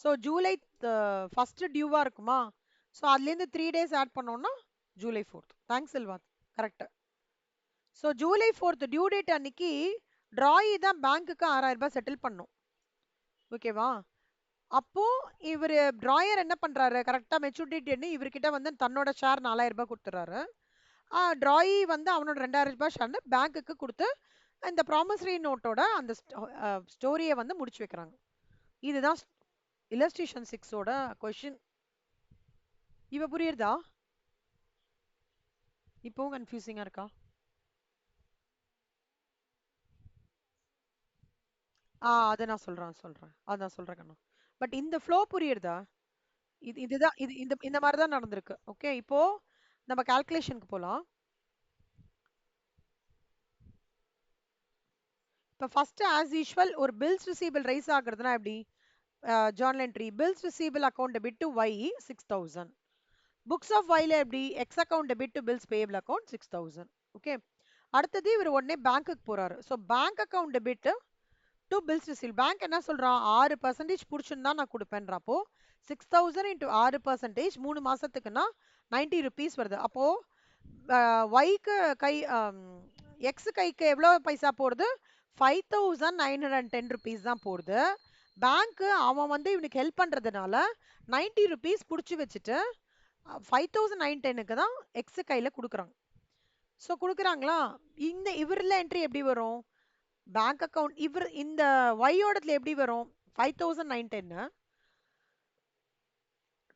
So July first டியூவா இருக்குமா? ஸோ அதுலேருந்து 3 days ஆட் பண்ணோம்னா July 4th. Thanks Selva, correct. So July 4th due date அன்னைக்கு drawee தான் பேங்க்குக்கு 6000 ரூபாய் செட்டில் பண்ணும். ஓகேவா? அப்போ இவர் டிராயர் என்ன பண்றாரு, கரெக்டா மெச்சூரிட்டி இவர்கிட்ட வந்து தன்னோட ஷேர் 4000 ரூபாய் கொடுத்துறாரு. டிராயி வந்து அவனோட 2000 ரூபாய் ஷேர்னு பேங்க்குக்கு கொடுத்து இந்த ப்ராமிசரி நோட்டோட அந்த ஸ்டோரியை வந்து முடிச்சு வைக்கிறாங்க. இதுதான் இல்லஸ்ட்ரேஷன் 6ஓட கொஸ்டின். இவ புரியுறதா? இப்போவும் கன்ஃபியூசிங்கா இருக்கா? அதை நான் சொல்றேன் கண்ணா. பட் இந்த ஃப்ளோ புரியுறதா? இதுதான் இந்த இந்த மாதிரி தான் நடந்திருக்கு. ஓகே இப்போ நம்ம கால்குலேஷனுக்கு போலாம். இப்போ ஃபர்ஸ்ட் ஆஸ் யூஷுவல் ஒரு பில்ஸ் ரிசீவபிள் ரைஸ் ஆகுறதுனா எப்படி? Journal entry bills receivable account debit to Y 6000. Books of ஒய்ல எப்படி? X account debit to bills payable account 6000. Okay. அடுத்தது இவர் உடனே பேங்க்குக்கு போறாரு. So bank account debit to bills receive. Bank என்ன சொல்றான், 6% புடிச்சுன்னு தான் நான் கொடுப்பேன்றப்போ 6000 இன்டூ 6% 3 மாசத்துக்குன்னா 90 ருபீஸ் வருது. அப்போ ஒய்க்கு கை எக்ஸ் கைக்கு எவ்வளவு பைசா போடுது? 5910 தான் போடுது. பேங்க் அவன் வந்து இவனுக்கு ஹெல்ப் பண்றதுனால 90 ருபீஸ் புடிச்சு வச்சுட்டு 5910க்கு தான் எக்ஸ் கையில கொடுக்குறாங்க. ஸோ கொடுக்குறாங்களா? இந்த இவரில் என்ட்ரி எப்படி வரும்? பேங்க் அக்கவுண்ட் இவர் இந்த ஒய்யோடத்துல எப்படி வரும்? 5910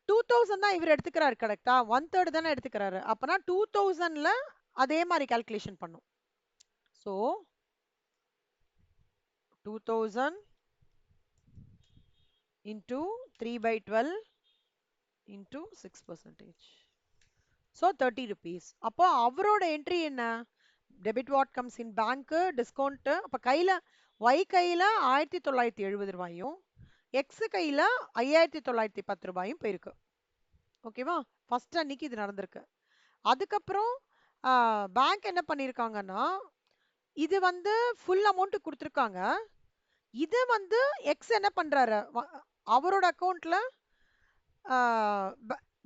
2000 தான் இவர் எடுத்துக்கிறாரு கரெக்டா? 1/3 தானே எடுத்துக்கிறாரு. அப்பனா 2000ல அதே மாதிரி கால்குலேஷன் பண்ணும். So 2000 into 3 by 12 into 6%. So 30 rupees. அப்போ அவரோட என்ட்ரி என்ன? Debit what comes in bank discount. அப்ப கையில Y கையில 1970 ரூபாயும் எக்ஸ் கையில 5910 ரூபாயும் போயிருக்கு. ஓகேவா? ஃபர்ஸ்ட் அன்னைக்கு இது நடந்திருக்கு. அதுக்கப்புறம் பேங்க் என்ன பண்ணிருக்காங்கன்னா, இது வந்து ஃபுல் அமௌண்ட் கொடுத்துருக்காங்க. இது வந்து எக்ஸ் என்ன பண்றாரு, அவரோட அக்கௌண்ட்ல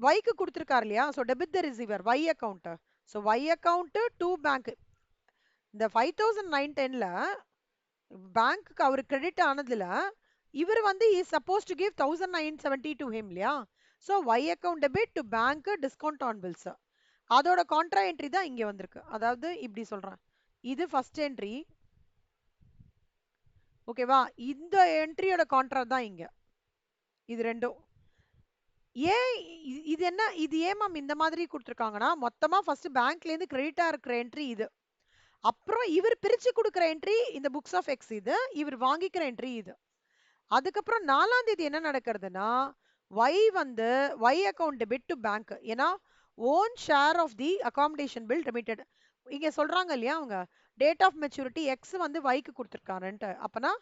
வைக்கு கொடுத்துருக்காரு இல்லையா? So debit the receiver Y account. So Y account to bank. இந்த 5910ல பேங்க்குக்கு அவர் கிரெடிட் ஆனதுல இவர் வந்து is supposed to give 1970 to him இல்லையா? So Y account debit to bank discount on bills. அதோட கான்ட்ரா என்ட்ரி தான் இங்க வந்திருக்கு. அதாவது இப்படி சொல்றேன், இது ஃபர்ஸ்ட் என்ட்ரி. ஓகேவா? இந்த என்ட்ரியோட கான்ட்ரா தான் இங்க. இது ரெண்டும் ஏன் இது என்ன, இது ஏன் மேம் இந்த மாதிரி கொடுத்துருக்காங்கன்னா, மொத்தமா ஃபர்ஸ்ட் பேங்க்ல இருந்து கிரெடிட்டா இருக்கிற என்ட்ரி இது, அப்புறம் இவர் பிரிச்சு கொடுக்குற என்ட்ரி இந்த புக்ஸ் ஆஃப் எக்ஸ் இது, இவர் வாங்கிக்கிற என்ட்ரி இது. அதுக்கப்புறம் 4ஆம் தேதி என்ன நடக்கிறதுனா, Y வந்து Y account debit to bank. ஏன்னா own share of the accommodation bill remitted. இங்க சொல்றாங்க இல்லையா அவங்க, டேட் ஆஃப் மெச்சூரிட்டி எக்ஸ் வந்து Yக்கு கொடுத்துருக்காருன்ட்டு. அப்பனா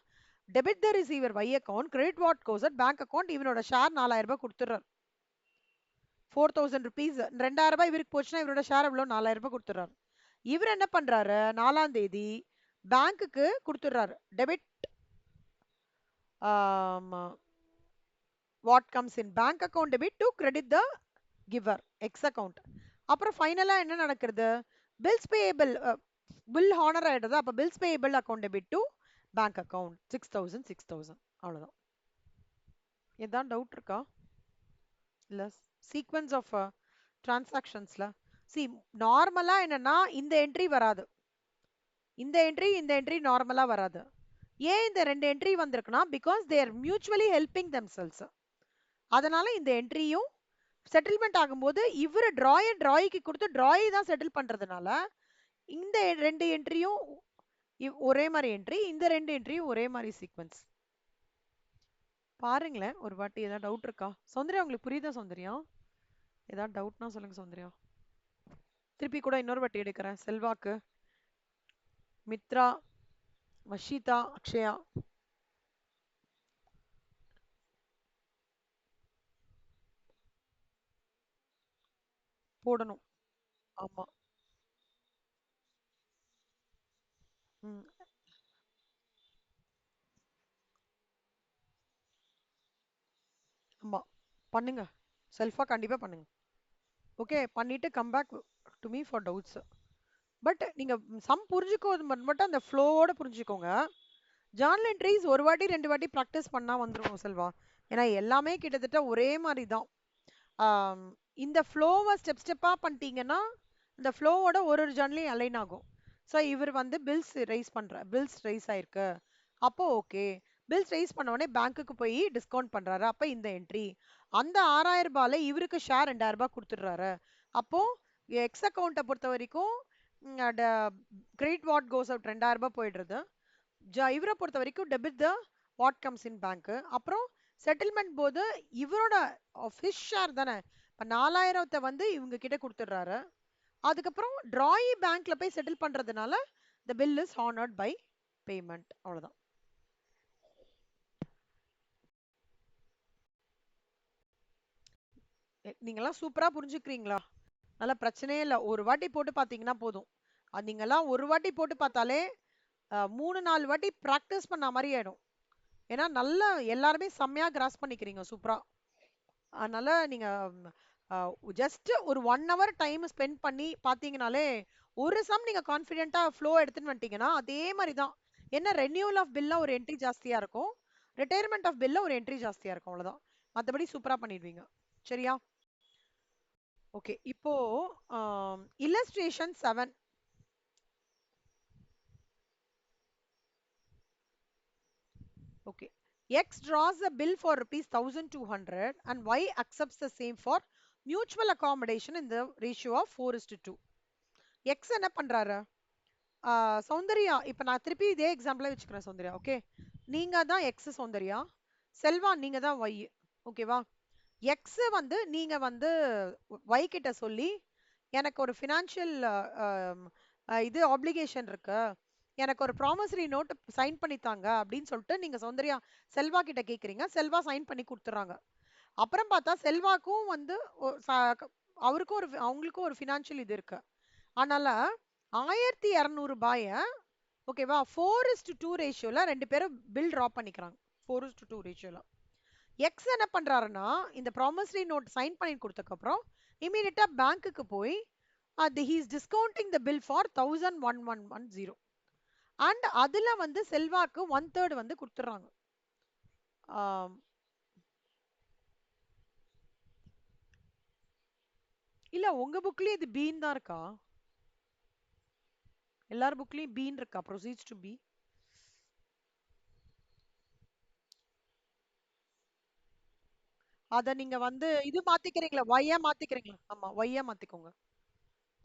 debit the receiver Y account, credit what cos at bank account. இவனோட ஷேர் 4000 ரூபாய் கொடுத்துறாரு. 4000 rupees. 2000 ரூபாய் இவருக்கு போச்சுன்னா இவரோட ஷேர் எவ்வளோ? 4000 ரூபாய் கொடுத்துறாரு. இவர் என்ன பண்றாரு, 4ஆம் தேதி பேங்க்குக்கு கொடுத்துறாரு. Debit what comes in bank account debit to credit the giver X account. அப்புறம் ஃபைனலா என்ன நடக்கிறது, பில்ஸ் பேயபிள் பில் ஹானர் ஆயிடுது. அப்ப bills payable account debit to bank account 6000. அவ்வளவுதான். ஏதாவது டவுட் இருக்கா? இல்ல சீக்வென்ஸ் ஆஃப் டிரான்சாக்ஷன்ஸ்ல சி நார்மலா என்னன்னா இந்த என்ட்ரி வராது, இந்த என்ட்ரி நார்மலா வராது. ஏன் இந்த ரெண்டு என்ட்ரி வந்திருக்குன்னா, because they are mutually helping themselves. அதனால இந்த என்ட்ரியும் செட்டில்மெண்ட் ஆகும்போது இவர் டிராய்க்கு கொடுத்து டிராய் தான் செட்டில் பண்றதுனால இந்த ரெண்டு என்ட்ரியும் ஒரே மாதிரி என்ட்ரி, இந்த ரெண்டு என்ட்ரியும் ஒரே மாதிரி சீக்வென்ஸ். பாருங்களேன் ஒரு வாட்டி. ஏதாவது டவுட் இருக்கா சௌந்தர்யா? உங்களுக்கு புரியுதா சௌந்தர்யா? ஏதாவது டவுட்னா சொல்லுங்க சௌந்தர்யா. திருப்பி கூட இன்னொரு வாட்டி எடுக்கிறேன். செல்வாக்கு, மித்ரா, வஷிதா, அக்ஷயா. போடணும். ஆமா. ம். ஆமா, பண்ணுங்க. செல்ஃபா கண்டிப்பா பண்ணுங்க. ஓகே, பண்ணிட்டு come back to me for doubts. But நீங்க சம் புரிஞ்சுக்கோது மட்டும் அந்த ஃப்ளோவோட புரிஞ்சுக்கோங்க. ஜர்னல் என்ட்ரிஸ் ஒரு வாட்டி ரெண்டு வாட்டி ப்ராக்டிஸ் பண்ணா வந்துரும் செல்வா. ஏன்னா எல்லாமே கிட்டத்தட்ட ஒரே மாதிரி தான். இந்த ஃப்ளோவை ஸ்டெப்பா பண்ணிட்டீங்கன்னா இந்த ஃப்ளோவோட ஒரு ஜர்னலையும் அலைன் ஆகும். ஸோ இவர் வந்து பில்ஸ் ரைஸ் ஆயிருக்கு. அப்போ ஓகே, பில்ஸ் ரைஸ் பண்ண உடனே பேங்க்குக்கு போய் டிஸ்கவுண்ட் பண்றாரு. அப்ப இந்த என்ட்ரி அந்த 6000 ரூபாயில இவருக்கு ஷேர் 2000 ரூபாய் கொடுத்துடுறாரு. அப்போ எக்ஸ் அக்கௌண்ட்டை பொறுத்த வரைக்கும் கிரெடிட் வாட் கோஸ் அவுட் 2000 ரூபாய் போயிடுறது. இவரை பொறுத்த வரைக்கும் debit the what comes in bank. அப்புறம் செட்டில்மெண்ட் போது இவரோட ஃபிஷ் ஷேர் தானே, இப்போ 4000 வந்து இவங்க கிட்ட கொடுத்துடுறாரு. அதுக்கப்புறம் டிராய் பேங்க்ல போய் செட்டில் பண்றதுனால the bill is honored by payment. அவ்வளவுதான். நீங்கெல்லாம் சூப்பரா புரிஞ்சுக்கிறீங்களா? நல்ல பிரச்சனையே இல்லை, ஒரு வாட்டி போட்டு பார்த்தீங்கன்னா போதும். அது நீங்கெல்லாம் ஒரு வாட்டி போட்டு பார்த்தாலே 3-4 வாட்டி ப்ராக்டிஸ் பண்ண மாதிரி ஆயிடும். ஏன்னா நல்லா எல்லாருமே செம்மையா கிராஸ் பண்ணிக்கிறீங்க சூப்பரா. அதனால நீங்க ஜஸ்ட் ஒரு 1 hour டைம் ஸ்பெண்ட் பண்ணி பார்த்தீங்கனாலே ஒரு சம் நீங்க கான்ஃபிடென்ட்டா ஃப்ளோ எடுத்துன்னு வந்துட்டீங்கன்னா அதே மாதிரி தான். என்ன ரெனியூவல் ஆஃப் பில்ல ஒரு என்ட்ரி ஜாஸ்தியா இருக்கும், ரிட்டையர்மெண்ட் ஆஃப் பில்ல ஒரு என்ட்ரி ஜாஸ்தியா இருக்கும். அவ்வளவுதான். மற்றபடி சூப்பரா பண்ணிடுவீங்க. சரியா? ஓகே, இப்போ illustration 7. Okay, X draws a bill for rupees 1200 and Y accepts the same for mutual accommodation in the ratio of 4:2. X என்ன பண்றாரு, சௌந்தர்யா, இப்ப நான் திருப்பி இதே எக்ஸாம்பிள வச்சுக்கிறேன் சௌந்தர்யா. ஓகே, நீங்க தான் எக்ஸ் சௌந்தர்யா, செல்வா நீங்க தான் ஒய். ஓகேவா? எக்ஸ் வந்து நீங்க வந்து ஒய் கிட்ட சொல்லி எனக்கு ஒரு ஃபினான்ஷியல் இது ஆப்ளிகேஷன் இருக்கு, எனக்கு ஒரு ப்ராமிசரி நோட் சைன் பண்ணித்தாங்க அப்படின்னு சொல்லிட்டு நீங்க சௌந்தர்யா செல்வா கிட்ட கேக்குறீங்க. செல்வா சைன் பண்ணி கொடுத்துறாங்க. அப்புறம் பார்த்தா செல்வாக்கும் வந்து அவருக்கும் அவங்களுக்கும் ஒரு ஃபினான்ஷியல் இது இருக்கு. அதனால 1200 ரூபாய, ஓகேவா, 4:2 ரேஷியோல ரெண்டு பேரும் பில் டிராப் பண்ணிக்கிறாங்க. 4:2 ரேஷியோல எக்ஸ் என்ன பண்றாருன்னா, இந்த ப்ராமிசரி நோட் சைன் பண்ணி கொடுத்ததுக்கு அப்புறம் இமீடியட்டா பேங்க்குக்கு போய் அது he's discounting the bill for 1110 and அதுல வந்து செல்வாக்கு 1/3 வந்து கொடுத்துறாங்க. இல்ல உங்க புக்லயே இது பீன் தான் இருக்கா? எல்லார் புக்லயும் பீன் இருக்கா? Proceeds to B. அத நீங்க வந்து இது மாத்திக்கிறீங்களா? ஒய்யா மாத்திக்கிறீங்களா? ஆமா, ஒய்யா மாத்திக்கோங்க.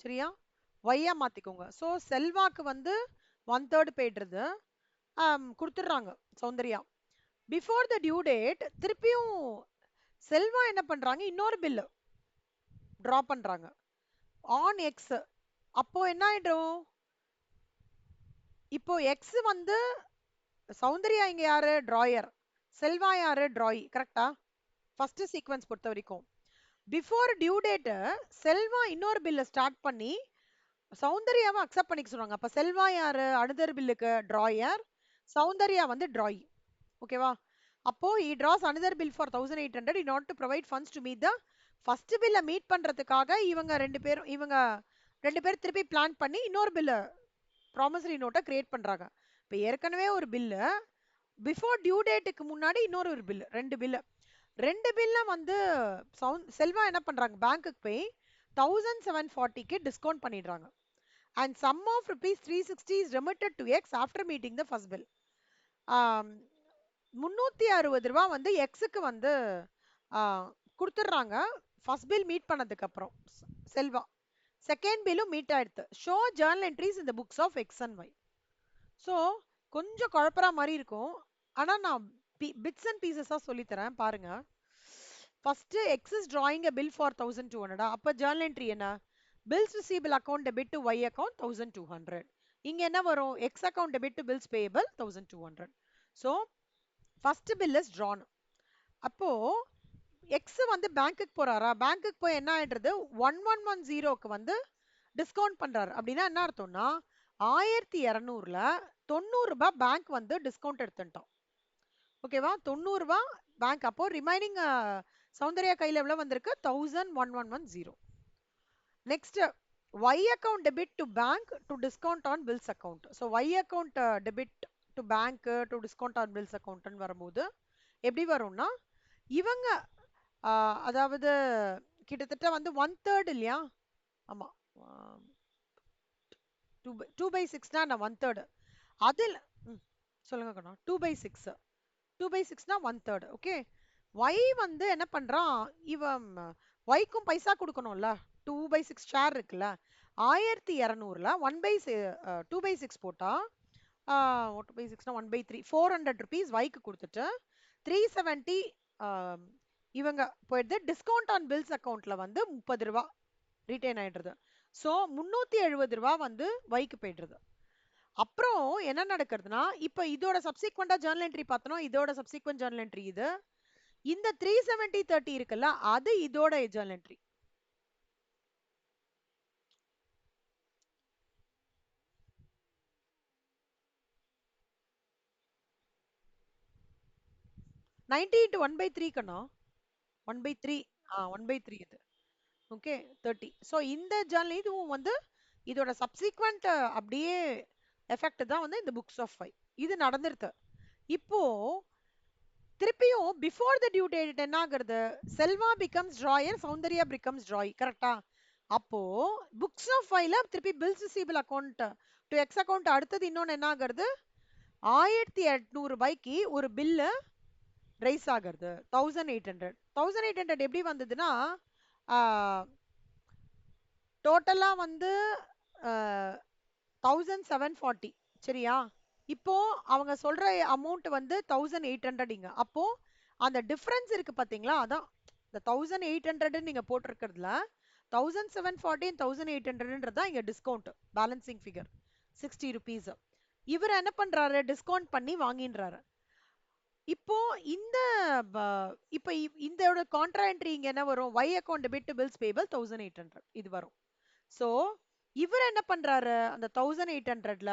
சரியா? ஒய்யா மாத்திக்கோங்க. சோ செல்வாக்கு வந்து 1/3 போயிடுறது. கொடுத்துடுறாங்க Soundarya. Before the due date திருப்பியும் செல்வா என்ன பண்றாங்க, இன்னொரு பில் டிரா பண்றாங்க ஆன் எக்ஸ். அப்போ என்ன ஆயிடும், இப்போ எக்ஸ் வந்து சௌந்தர்யா இங்க யாரு டிராயர், செல்வா யாரு டிராயி, கரெக்டா? ஃபர்ஸ்ட் சீக்வன்ஸ் பொறுத்த வரைக்கும் பிஃபோர் டியூ டேட் செல்வா இன்னொரு பில்ல ஸ்டார்ட் பண்ணி சௌந்தர்யாவை அக்செப்ட் பண்ணிக்க சொல்றாங்க. அப்ப செல்வா யாரு அனதர் பில்லுக்கு டிராயர், சௌந்தர்யா வந்து டிராயி. ஓகேவா? அப்போ he draws another bill for 1800 in order to provide funds to meet the first bill meet பண்றதுக்காக இவங்க ரெண்டு பேர் திருப்பி பிளான் பண்ணி இன்னொரு பில்ல ப்ராமிசரி நோட்டை கிரியேட் பண்றாங்க. இப்போ ஏற்கனவே ஒரு பில்லு, பிஃபோர் டியூ டேட்டுக்கு முன்னாடி இன்னொரு ஒரு பில், ரெண்டு பில்ல வந்து செல்வா என்ன பண்றாங்க, பேங்க்குக்கு போய் 1740க்கு டிஸ்கவுண்ட் பண்ணிடுறாங்க. And sum of rupees 360 is remitted to X after meeting the first bill. 360 ரூபா வந்து எக்ஸுக்கு வந்து கொடுத்துட்றாங்க ஃபர்ஸ்ட் பில் மீட் பண்ணதுக்கு அப்புறம். செல்வா செகண்ட் பில்லும் மீட் ஆயிடுது. ஷோ ஜர்னல் என்ட்ரிஸ் இந்த books of X and Y. So கொஞ்சம் குழப்பற மாதிரி இருக்கும், ஆனா நான் பிட்ஸ் அண்ட் பீசஸா சொல்லித்தரேன் பாருங்க. First X is drawing a bill for 1200. அப்ப ஜர்னல் என்ட்ரி என்ன, bills receivable account debit to y account 1200. இங்க என்ன வரும், x account debit to bills payable 1200. so first bill is drawn. அப்போ எக்ஸ் வந்து பேங்க்குக்கு போறாரா, பேங்க்குக்கு போய் என்ன ஆயிடுறது, 1110க்கு வந்து டிஸ்கவுண்ட் பண்றாரு. அப்படின்னா என்ன அர்த்தம்னா 1200ல 90 ரூபாய் பேங்க் வந்து டிஸ்கவுண்ட் எடுத்துட்டோம். ஓகேவா? 90 ரூபாய் பேங்க். அப்போ ரிமைனிங் சௌந்தர்யா கையில எவ்வளவு வந்திருக்கு, 1110. Next y account debit to bank to discount on bills account. so y account debit to bank to discount on bills account ன்னு வரும்போது எப்படி வரும்னா, இவங்க அதாவது கிட்டத்தட்ட வந்து 1/3 இல்லையா? ஆமா, 2/6னா 1/3. அதில் சொல்லுங்க கண்ணா. 2/6, 2/6னா 1/3. ஓகே. ஒய் வந்து என்ன பண்றான், இவன் ஒய்க்கும் பைசா கொடுக்கணும்ல, 2/6 ஷேர் இருக்குல்ல, 1200ல 2/6 போட்டா 2/6னா 1/3, 400 rupees ஒய்க்கு கொடுத்துட்டு 370 இவங்க போயிடுது. டிஸ்கவுண்ட் ஆன் பில்ஸ் அக்கௌண்ட்ல வந்து 30 ரூபாய் ரிட்டைன் ஆயிடுறது. ஸோ 370 ரூபாய் வந்து ஒய்க்கு போயிடுறது. அப்புறம் என்ன நடக்கிறதுனா, இப்ப இதோட சப்சிக்வெண்டா ஜர்னல் என்ட்ரி பார்த்தோம், இதோட சப்சிக்வெண்ட் ஜர்னல் என்ட்ரி இது. இந்த 370/30 இருக்குல்ல, அது இதோட ஜர்னல் என்ட்ரி. நைன்டி இன்ட்டு 1/3 கண்ணா, 1/3. 1/3 இது. ஓகே, 30. ஸோ இந்த ஜர்னல் இதுவும் வந்து இதோட சப்சிக்வெண்ட் அப்படியே எஃபெக்ட் தான் வந்து இந்த புக்ஸ் ஆஃப் ஃபைவ். இது நடந்துருது. இப்போ திருப்பியும் பிஃபோர் த டியூ டேட் என்ன ஆகுறது, Selva becomes drawer, Soundarya becomes drawee, கரெக்டா? அப்போ புக்ஸ் ஆஃப் ஃபைவ்ல திருப்பி bills receivable account to X account அடுத்தது இன்னொன்னு என்ன ஆகுறது, 1800 ரூபாய்க்கு ஒரு பில்லு ரைஸ் ஆகுறது. 1800 எப்படி வந்ததுன்னா, டோட்டலா வந்து 1740. சரியா? இப்போ அவங்க சொல்ற அமௌண்ட் வந்து 1800 இங்க. அப்போ அந்த டிஃபரன்ஸ் இருக்கு பாத்தீங்களா, அதான் இந்த 1800 நீங்க போட்டிருக்கிறதுல 1740 1800 தான் இங்க டிஸ்கவுண்ட் பேலன்சிங் ஃபிகர் 60 ருபீஸ். இவர் என்ன பண்றாரு, டிஸ்கவுண்ட் பண்ணி வாங்கின்றாரு. இப்போ இந்த இப்போ இந்த கான்ட்ரா என்ட்ரி இங்க என்ன வரும், y account debit to bills payable 1800 இது வரும். சோ இவர் என்ன பண்றாரு, அந்த 1800ல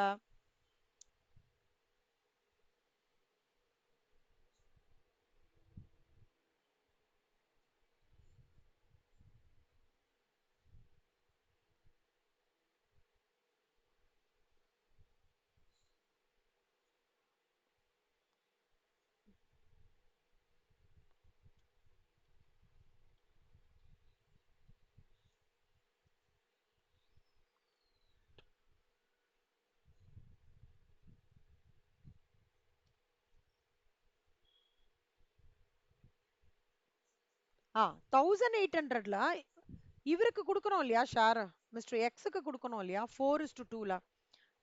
ஆ 1800ல இவருக்கு கொடுக்கணும் இல்லையா ஷேர், மிஸ்டர் எக்ஸுக்கு கொடுக்கணும் இல்லையா, 4:2ல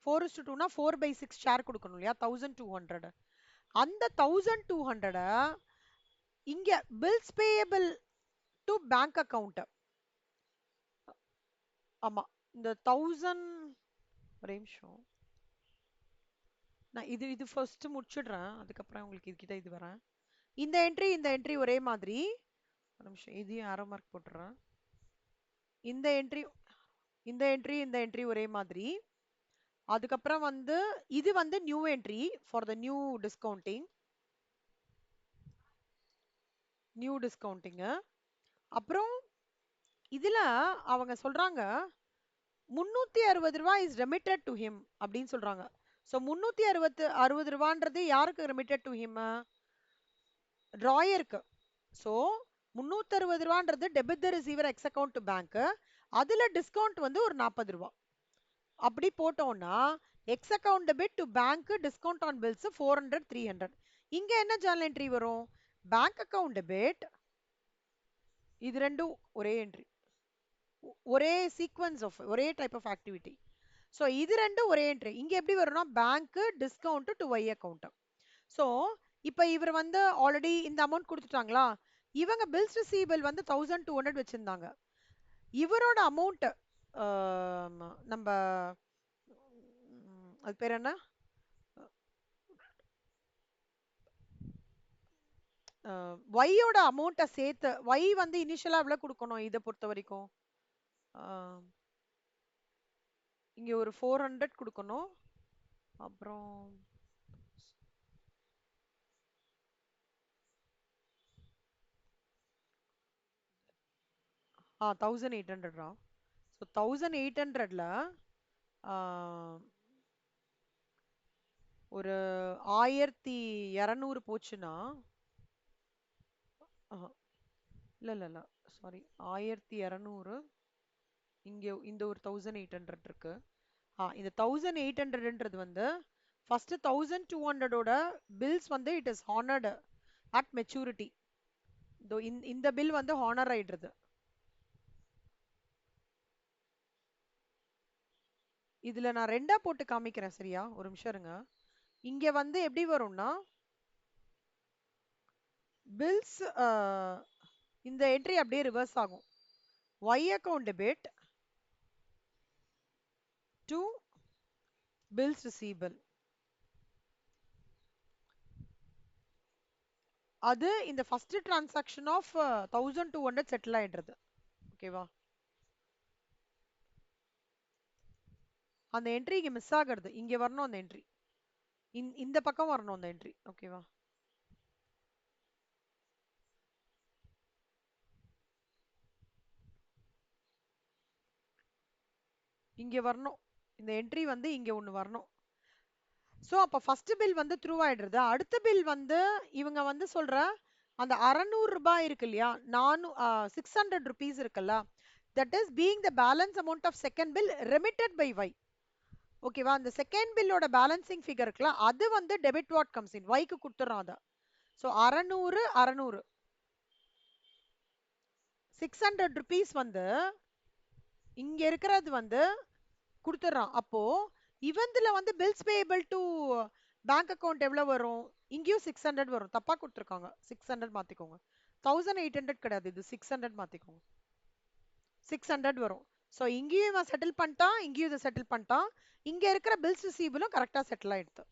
4:2னா 4/6 ஷேர் கொடுக்கணும் இல்லையா, 1200. அந்த 1200 இங்க bills payable to bank account. ஆமா, இந்த 1000 ஒரே நிமிஷம், நான் இது இது ஃபர்ஸ்ட் முடிச்சிடுறேன், அதுக்கப்புறம் உங்களுக்கு இதுக்கிட்ட இது வரேன். இந்த என்ட்ரி ஒரே மாதிரி. ஒரு நிமிஷம், இதையும் அரை மார்க் போட்டுறேன். இந்த என்ட்ரி இந்த என்ட்ரி ஒரே மாதிரி. அதுக்கப்புறம் வந்து இது வந்து new entry for the new discounting. அப்புறம் இதுல அவங்க சொல்றாங்க 360 ரூபாய் இஸ் ரெமிட்டட் டு ஹிம் அப்படின்னு சொல்றாங்க. சோ 360 ரூபான்றது யாருக்கு ரெமிட்டட் டு ஹிம், ராயருக்கு. சோ 360 ரூபான்றது debit the receiver X account to bank, அதுல டிஸ்கவுண்ட் வந்து ஒரு 40 ரூபாய். அப்படி போட்டோம்னா X account debit to bank discount on bills 400 300. இங்க என்ன ஜர்னல் என்ட்ரி வரும், பேங்க் அக்கவுண்ட் டெபிட், இது ரெண்டும் ஒரே என்ட்ரி, ஒரே சீக்வன்ஸ் ஆஃப் ஒரே டைப் ஆஃப் ஆக்டிவிட்டி. ஸோ இது ரெண்டும் ஒரே என்ட்ரி. இங்க எப்படி வரும்னா bank discount to Y account. So இப்போ இவர் வந்து ஆல்ரெடி இந்த அமௌண்ட் கொடுத்துட்டாங்களா, இவங்க பில்ஸ் ரிசீவபிள் வந்து 1200 வச்சிருந்தாங்க. இவரோட அமௌண்ட் நம்ம அது பேர் என்ன, ஒய்யோட அமௌண்ட்டை சேர்த்து, ஒய் வந்து இனிஷியலா எவ்வளவு கொடுக்கணும் இதை பொறுத்த வரைக்கும், இங்க ஒரு 400 கொடுக்கணும். அப்புறம் 1800. ஸோ 1800ல ஒரு 1200 போச்சுன்னா, இல்ல இல்ல இல்ல சாரி, 1200 இங்க இந்த ஒரு 1800 இருக்கு. இந்த 1800ன்றது வந்து ஃபர்ஸ்ட் 1200ஓட பில்ஸ் வந்து it is honoured at maturity. இந்த பில் வந்து ஹானர் ஆயிடுறது. இதுல நான் ரெண்டா போட்டு காமிக்கிறேன் சரியா, ஒரு நிமிஷம் இருங்க. இங்க வந்து எப்படி வரும்னா பில்ஸ், இந்த என்ட்ரி அப்படியே ரிவர்ஸ் ஆகும், Y account debit to bills receivable. அது இந்த ஃபர்ஸ்ட் டிரான்சாக்ஷன் ஆஃப் 1200 செட்டில் ஆயிடுறது. ஓகேவா, அந்த என்ட்ரி இங்க மிஸ் ஆகிறது, இங்க வரணும் அந்த என்ட்ரி, இந்த பக்கம் வரணும் அந்த என்ட்ரி. ஓகேவா, இங்க வரணும், இந்த என்ட்ரி வந்து இங்க ஒண்ணு வரணும். சோ அப்ப ஃபர்ஸ்ட் பில் வந்து த்ரூ ஆயிடுறது. அடுத்த பில் வந்து இவங்க வந்து சொல்ற அந்த 600 ரூபாய் இருக்கு இல்லையா, 600 ருபீஸ் இருக்குல்ல, that is being the balance amount of second bill remitted by Y. ஓகேவா, அந்த செகண்ட் பில்லோட பேலன்சிங் ஃபிகர் இருக்குல்ல, அது வந்து டெபிட் வாட் கம்ஸ் இன் வைக்கு கொடுத்துறோம் அத. சோ 600 600 600 ருபீஸ் வந்து இங்க இருக்கிறது வந்து கொடுத்துறான். அப்போ இவந்துல வந்து bills payable to bank account எவ்வளவு வரும்? இங்கேயும் 600 வரும். தப்பா கொடுத்துருக்காங்க. 600 மாத்திக்கோங்க. 1800 கிடையாது, இது 600 மாத்திக்கோங்க. 600 வரும். ஸோ இங்கேயும் இவன் செட்டில் பண்ணிட்டான், இங்கேயும் இதை செட்டில் பண்ணிட்டான். இங்க இருக்கிற பில்ஸ் ரிசீவபிளும் கரெக்டா செட்டில் ஆயிடுது.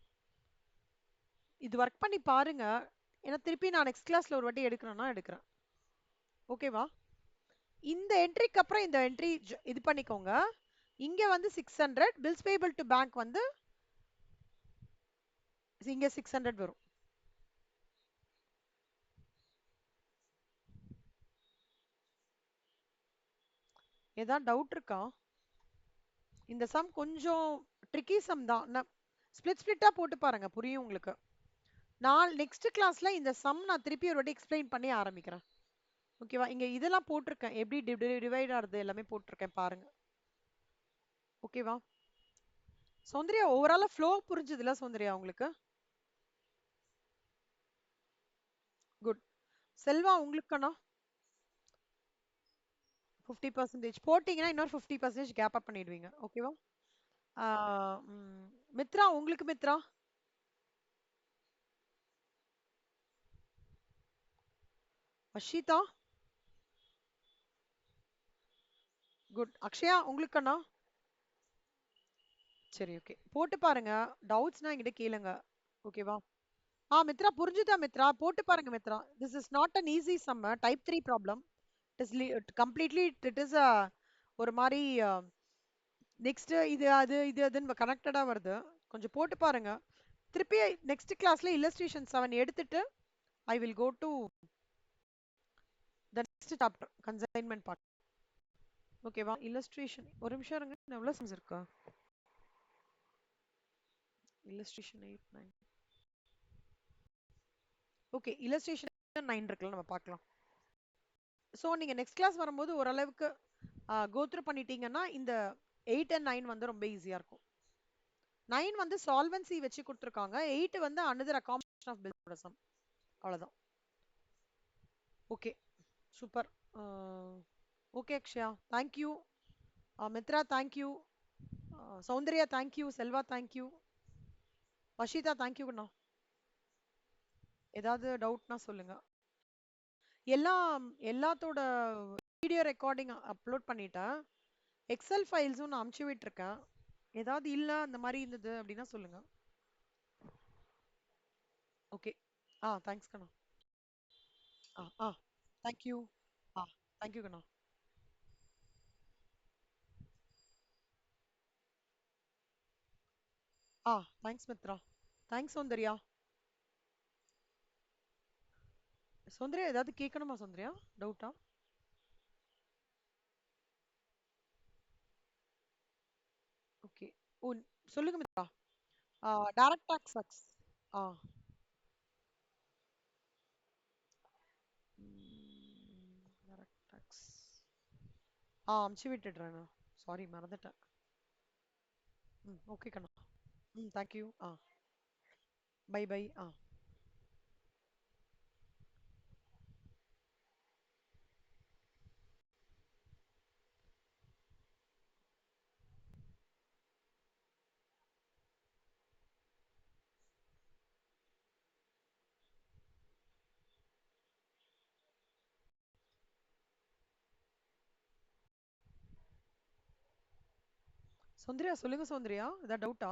இது ஒர்க் பண்ணி பாருங்க. ஏன்னா திருப்பி நான் நெக்ஸ்ட் கிளாஸ்ல ஒரு வாட்டி எடுக்கிறேன்னா எடுக்கிறேன். ஓகேவா? இந்த என்ட்ரிக்கு அப்புறம் இந்த என்ட்ரி இது பண்ணிக்கோங்க. இங்க வந்து 600, பில்ஸ் பேபிள் டு பேங்க் வந்து இங்க 600 வரும். ஏதாவது டவுட் இருக்கா? இந்த சம் கொஞ்சம் ட்ரிக்கி சம் தான். ஸ்பிளிட்டா போட்டு பாருங்க, புரியும் உங்களுக்கு. நான் நெக்ஸ்ட் கிளாஸ்ல இந்த சம் நான் திருப்பி ஒரு வாட்டி எக்ஸ்பிளைன் பண்ணி ஆரம்பிக்கிறேன். ஓகேவா? இங்க இதெல்லாம் போட்டிருக்கேன், எப்படி டிவைட் ஆகுது எல்லாமே போட்டிருக்கேன் பாருங்க. ஓகேவா? சௌந்தர்யா, ஓவராலா ஃப்ளோ புரிஞ்சுதுல சௌந்தர்யா உங்களுக்கு? குட். செல்வா உங்களுக்கானா? 50% போட்டீங்கன்னா இன்னொரு 50% கேப் அப் பண்ணிடுவீங்க. ஓகேவா? மித்ரா உங்களுக்கு மித்ரா? அஷிதா? குட். அக்ஷயா உங்களுக்கானா? சரி, ஓகே. போட்டு பாருங்க. டவுட்ஸ்னா என்கிட்ட கேளுங்க. ஓகேவா? மித்ரா புரிஞ்சுதா மித்ரா? போட்டு பாருங்க Mitra. This is not an easy sum. Type 3 problem. It is completely it is a ஒரு மாதிரி நெக்ஸ்ட் இது அது இது அதுன்னு கனெக்டடா வருது. கொஞ்சம் போட்டு பாருங்க. திருப்பி நெக்ஸ்ட் கிளாஸ்ல இல்லஸ்ட்ரேஷன் 7 எடுத்துட்டு I will go to the next chapter consignment part. ஓகேவா? இல்லஸ்ட்ரேஷன் ஒரு நிமிஷம் இருங்க. எவ்வளவு சம்ஸ் இருக்கா? இல்லஸ்ட்ரேஷன் 8 9. ஓகே, இல்லஸ்ட்ரேஷன் 9 இருக்குல்ல, நம்ம பார்க்கலாம். ஸோ நீங்க நெக்ஸ்ட் கிளாஸ் வரும்போது ஓரளவுக்கு கோ த்ரூ பண்ணிட்டீங்கன்னா இந்த 8 அண்ட் 9 வந்து ரொம்ப ஈஸியா இருக்கும். 9 வந்து சால்வன்சி வச்சு கொடுத்துருக்காங்க. 8 வந்து அனதர் அகாமடேஷன் ஆஃப் பில்ஸோட சம். அவ்வளவுதான். Okay, super. Okay Akshaya, thank you. Mitra thank you. Soundarya thank you. Selva thank you. Vashitha தேங்க்யூண்ணா. ஏதாவது டவுட்னா சொல்லுங்க. எல்லாம் எல்லாத்தோட வீடியோ ரெக்கார்டிங் அப்லோட் பண்ணிட்டேன். எக்ஸல் ஃபைல்ஸும் நான் அமுச்சு விட்டுருக்கேன். ஏதாவது இல்ல அந்த மாதிரி இருந்தது அப்படின்னா சொல்லுங்க. ஓகே. தேங்க்ஸ் கண்ணா. தேங்க்யூ. தேங்க்யூ கண்ணா. தேங்க்ஸ் மித்ரா. தேங்க்ஸ் சௌந்தர்யா. சௌந்தர்யா ஏதாவது கேட்கணுமா சௌந்தர்யா? டவுட்டா? ஓகே. ஓ, சொல்லுங்க Mitra. Direct tax sucks. Ah direct tax அமுச்சு விட்டுடுறேன். சாரி மறந்துட்டேன். ஓகே கண்ணா. தேங்க்யூ. Bye bye. சௌந்தர்யா சொல்லுங்க சௌந்தர்யா, ஏதாவது டவுட்டா?